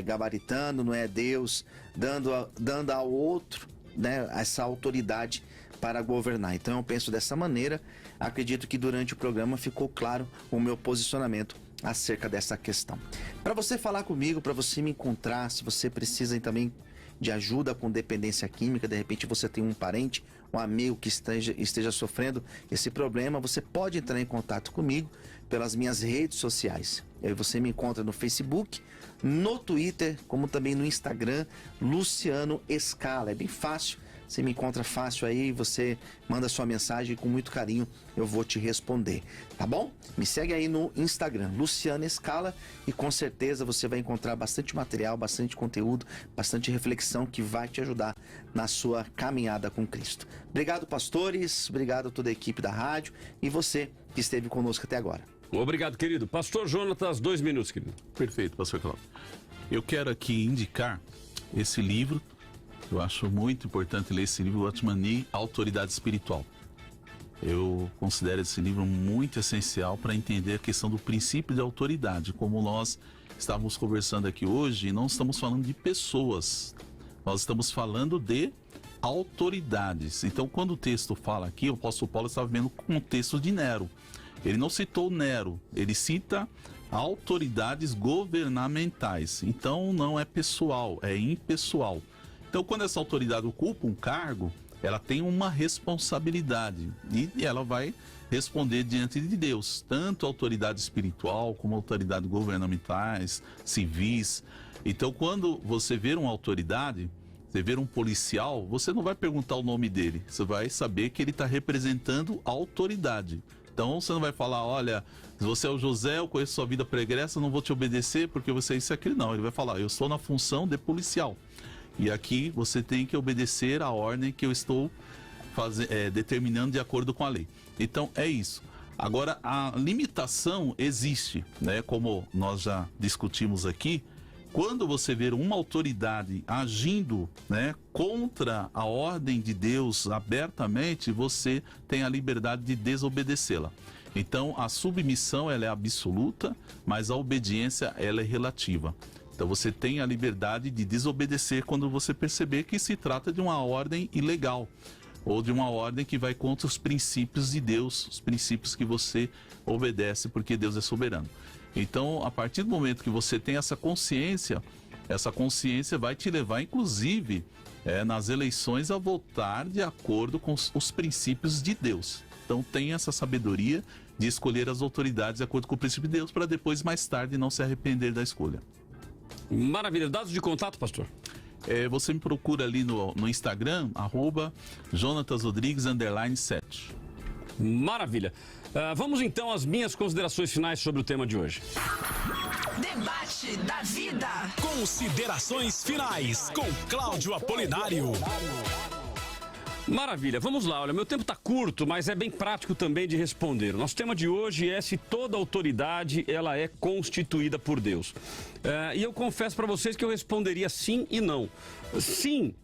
gabaritando, não é Deus dando ao outro, né, essa autoridade para governar. Então eu penso dessa maneira, acredito que durante o programa ficou claro o meu posicionamento acerca dessa questão. Para você falar comigo, para você me encontrar, se você precisa também de ajuda com dependência química, de repente você tem um parente, um amigo que esteja sofrendo esse problema, você pode entrar em contato comigo pelas minhas redes sociais. Aí você me encontra no Facebook, no Twitter, como também no Instagram, Luciano Scala. É bem fácil. Você me encontra fácil aí, você manda sua mensagem e com muito carinho eu vou te responder, tá bom? Me segue aí no Instagram, Luciano Scala, e com certeza você vai encontrar bastante material, bastante conteúdo, bastante reflexão que vai te ajudar na sua caminhada com Cristo. Obrigado, pastores, obrigado a toda a equipe da rádio e você que esteve conosco até agora. Obrigado, querido. Pastor Jonatas, 2 minutos, querido. Perfeito, pastor Cláudio. Eu quero aqui indicar esse livro. Eu acho muito importante ler esse livro, Watchman Nee, Autoridade Espiritual. Eu considero esse livro muito essencial para entender a questão do princípio de autoridade. Como nós estávamos conversando aqui hoje, não estamos falando de pessoas, nós estamos falando de autoridades. Então, quando o texto fala aqui, o apóstolo Paulo estava vendo o contexto de Nero. Ele não citou Nero, ele cita autoridades governamentais. Então, não é pessoal, é impessoal. Então, quando essa autoridade ocupa um cargo, ela tem uma responsabilidade e ela vai responder diante de Deus, tanto autoridade espiritual como autoridade governamentais, civis. Então, quando você vê uma autoridade, você vê um policial, você não vai perguntar o nome dele, você vai saber que ele está representando a autoridade. Então, você não vai falar, olha, se você é o José, eu conheço sua vida pregressa, não vou te obedecer porque você é isso e aquilo. Não, ele vai falar, eu estou na função de policial. E aqui você tem que obedecer a ordem que eu estou determinando de acordo com a lei. Então é isso. Agora a limitação existe, né? Como nós já discutimos aqui, quando você ver uma autoridade agindo, né, contra a ordem de Deus abertamente, você tem a liberdade de desobedecê-la. Então a submissão ela é absoluta, mas a obediência ela é relativa. Então você tem a liberdade de desobedecer quando você perceber que se trata de uma ordem ilegal ou de uma ordem que vai contra os princípios de Deus, os princípios que você obedece porque Deus é soberano. Então, a partir do momento que você tem essa consciência vai te levar, inclusive, nas eleições a votar de acordo com os princípios de Deus. Então, tem essa sabedoria de escolher as autoridades de acordo com o princípio de Deus para depois, mais tarde, não se arrepender da escolha. Maravilha. Dados de contato, pastor? Você me procura ali no Instagram, @JonatasRodrigues_7. Maravilha. Vamos então às minhas considerações finais sobre o tema de hoje. Debate da vida. Considerações finais com Cláudio Apolinário. Maravilha, vamos lá, olha, meu tempo está curto, mas é bem prático também de responder. Nosso tema de hoje é se toda autoridade ela é constituída por Deus. E eu confesso para vocês que eu responderia sim e não. Sim,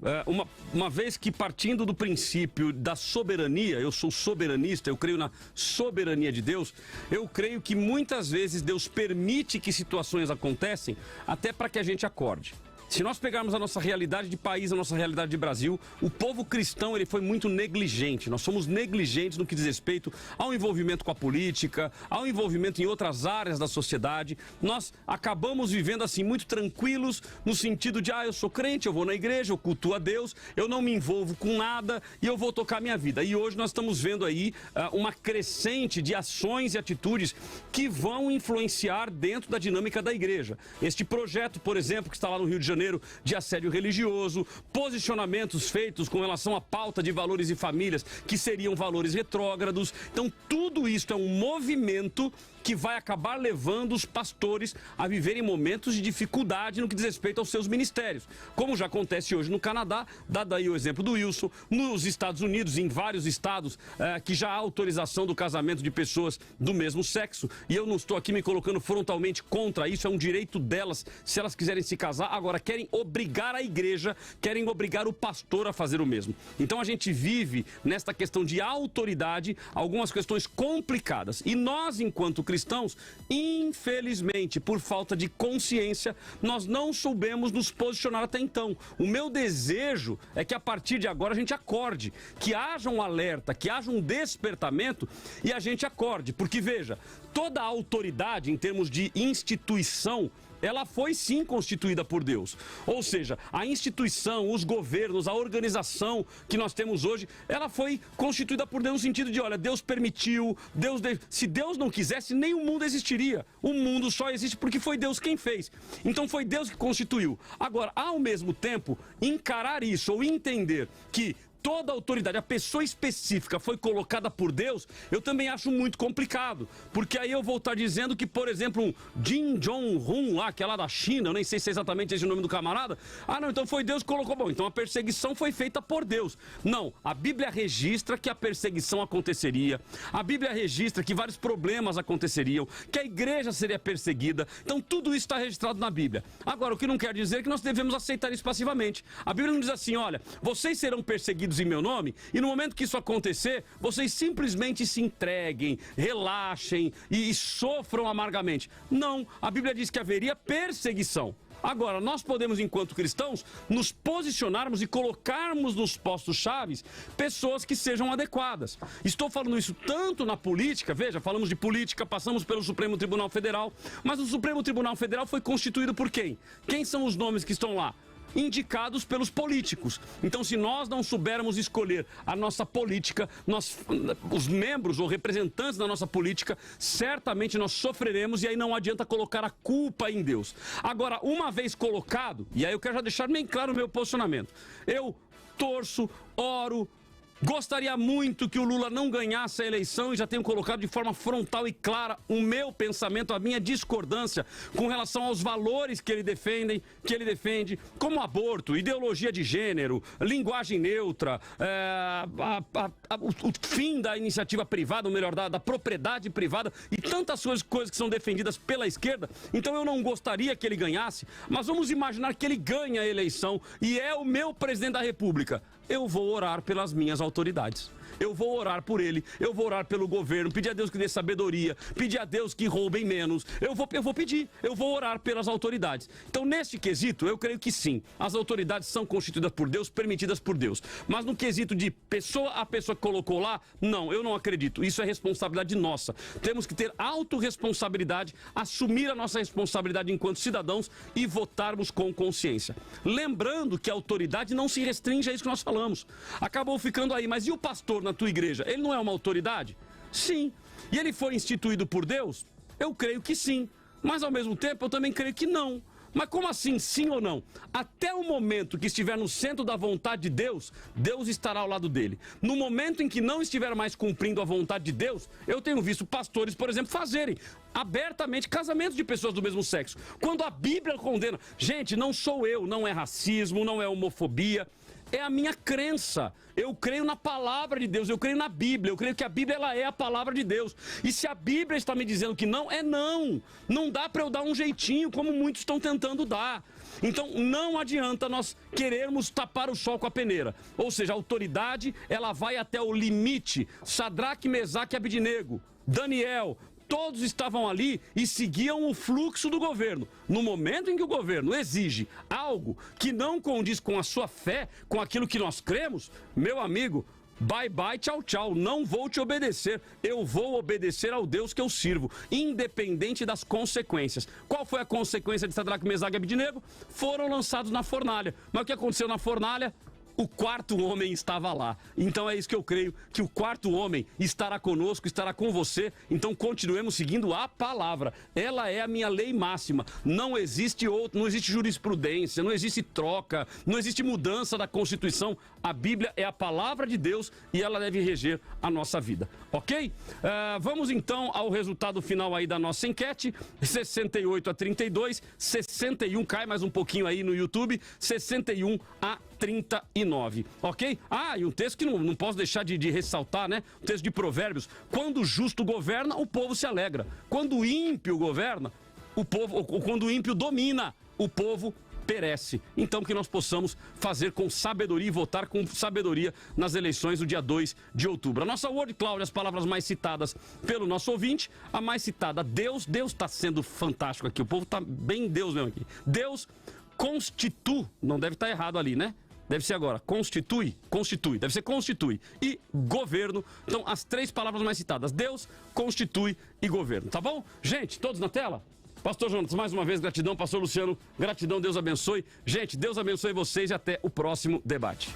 uma vez que partindo do princípio da soberania, eu sou soberanista, eu creio na soberania de Deus, eu creio que muitas vezes Deus permite que situações acontecem até para que a gente acorde. Se nós pegarmos a nossa realidade de país, a nossa realidade de Brasil, o povo cristão ele foi muito negligente. Nós somos negligentes no que diz respeito ao envolvimento com a política, ao envolvimento em outras áreas da sociedade. Nós acabamos vivendo assim muito tranquilos no sentido de, eu sou crente, eu vou na igreja, eu cultuo a Deus, eu não me envolvo com nada e eu vou tocar minha vida. E hoje nós estamos vendo aí uma crescente de ações e atitudes que vão influenciar dentro da dinâmica da igreja. Este projeto, por exemplo, que está lá no Rio de Janeiro, de assédio religioso, posicionamentos feitos com relação à pauta de valores e famílias que seriam valores retrógrados. Então tudo isso é um movimento que vai acabar levando os pastores a viverem momentos de dificuldade no que diz respeito aos seus ministérios. Como já acontece hoje no Canadá, dado aí o exemplo do Wilson, nos Estados Unidos, em vários estados que já há autorização do casamento de pessoas do mesmo sexo. E eu não estou aqui me colocando frontalmente contra isso, é um direito delas, se elas quiserem se casar. Agora, querem obrigar a igreja, querem obrigar o pastor a fazer o mesmo. Então a gente vive nesta questão de autoridade algumas questões complicadas. E nós, enquanto cristãos, infelizmente, por falta de consciência, nós não soubemos nos posicionar até então. O meu desejo é que a partir de agora a gente acorde, que haja um alerta, que haja um despertamento e a gente acorde. Porque veja, toda a autoridade em termos de instituição, ela foi sim constituída por Deus. Ou seja, a instituição, os governos, a organização que nós temos hoje, ela foi constituída por Deus no sentido de, olha, Deus permitiu, se Deus não quisesse, nem o mundo existiria. O mundo só existe porque foi Deus quem fez. Então foi Deus que constituiu. Agora, ao mesmo tempo, encarar isso ou entender que toda autoridade, a pessoa específica foi colocada por Deus, eu também acho muito complicado. Porque aí eu vou estar dizendo que, por exemplo, um Kim Jong-un lá, que é lá da China, eu nem sei se é exatamente esse o nome do camarada, não, então foi Deus que colocou. Bom, então a perseguição foi feita por Deus. Não, a Bíblia registra que a perseguição aconteceria, a Bíblia registra que vários problemas aconteceriam, que a igreja seria perseguida. Então tudo isso está registrado na Bíblia. Agora, o que não quer dizer que nós devemos aceitar isso passivamente. A Bíblia não diz assim, olha, vocês serão perseguidos em meu nome, e no momento que isso acontecer, vocês simplesmente se entreguem, relaxem e sofram amargamente. Não, a Bíblia diz que haveria perseguição. Agora, nós podemos, enquanto cristãos, nos posicionarmos e colocarmos nos postos chaves pessoas que sejam adequadas. Estou falando isso tanto na política, veja, falamos de política, passamos pelo Supremo Tribunal Federal, mas o Supremo Tribunal Federal foi constituído por quem? Quem são os nomes que estão lá? Indicados pelos políticos. Então, se nós não soubermos escolher a nossa política, os membros ou representantes da nossa política, certamente nós sofreremos e aí não adianta colocar a culpa em Deus. Agora, uma vez colocado, e aí eu quero já deixar bem claro o meu posicionamento, eu torço, oro, gostaria muito que o Lula não ganhasse a eleição e já tenho colocado de forma frontal e clara o meu pensamento, a minha discordância com relação aos valores que ele defende, como aborto, ideologia de gênero, linguagem neutra, o fim da iniciativa privada, ou melhor, da propriedade privada e tantas coisas que são defendidas pela esquerda. Então eu não gostaria que ele ganhasse, mas vamos imaginar que ele ganha a eleição e é o meu presidente da República. Eu vou orar pelas minhas autoridades. Eu vou orar por ele, eu vou orar pelo governo, pedir a Deus que dê sabedoria, pedir a Deus que roubem menos. Eu vou orar pelas autoridades. Então, neste quesito, eu creio que sim, as autoridades são constituídas por Deus, permitidas por Deus. Mas no quesito de a pessoa que colocou lá, não, eu não acredito. Isso é responsabilidade nossa. Temos que ter autorresponsabilidade, assumir a nossa responsabilidade enquanto cidadãos e votarmos com consciência. Lembrando que a autoridade não se restringe a isso que nós falamos. Acabou ficando aí, mas e o pastor na tua igreja? Ele não é uma autoridade? Sim. E ele foi instituído por Deus? Eu creio que sim. Mas ao mesmo tempo eu também creio que não. Mas como assim, sim ou não? Até o momento que estiver no centro da vontade de Deus, Deus estará ao lado dele. No momento em que não estiver mais cumprindo a vontade de Deus, eu tenho visto pastores, por exemplo, fazerem abertamente casamentos de pessoas do mesmo sexo. Quando a Bíblia condena, gente, não sou eu, não é racismo, não é homofobia. é a minha crença. Eu creio na palavra de Deus, eu creio na Bíblia, eu creio que a Bíblia ela é a palavra de Deus. E se a Bíblia está me dizendo que não, é não. Não dá para eu dar um jeitinho como muitos estão tentando dar. Então não adianta nós querermos tapar o sol com a peneira. Ou seja, a autoridade ela vai até o limite. Sadraque, Mesaque e Abednego, Daniel, todos estavam ali e seguiam o fluxo do governo. No momento em que o governo exige algo que não condiz com a sua fé, com aquilo que nós cremos, meu amigo, bye bye, tchau tchau, não vou te obedecer, eu vou obedecer ao Deus que eu sirvo, independente das consequências. Qual foi a consequência de Sadraque, Mesaque e Abednego? Foram lançados na fornalha. Mas o que aconteceu na fornalha? O quarto homem estava lá. Então é isso que eu creio, que o quarto homem estará conosco, estará com você. Então continuemos seguindo a palavra. Ela é a minha lei máxima. Não existe outro, não existe jurisprudência, não existe troca, não existe mudança da Constituição. A Bíblia é a palavra de Deus e ela deve reger a nossa vida. Ok? Vamos então ao resultado final aí da nossa enquete. 68 a 32, 61, cai mais um pouquinho aí no YouTube, 61 a 39, ok? E um texto que não posso deixar de ressaltar, né? Um texto de Provérbios. Quando o justo governa, o povo se alegra. Quando o ímpio governa, o povo, ou quando o ímpio domina, o povo perece. Então que nós possamos fazer com sabedoria e votar com sabedoria nas eleições do dia 2 de outubro. A nossa Word Cloud, as palavras mais citadas pelo nosso ouvinte, a mais citada, Deus. Deus está sendo fantástico aqui, o povo está bem Deus mesmo aqui. Deus constitui, não deve estar errado ali, né? Deve ser agora, constitui, deve ser constitui. E governo, então as três palavras mais citadas, Deus, constitui e governo, tá bom? Gente, todos na tela? Pastor Jonas, mais uma vez, gratidão. Pastor Luciano, gratidão, Deus abençoe. Gente, Deus abençoe vocês e até o próximo debate.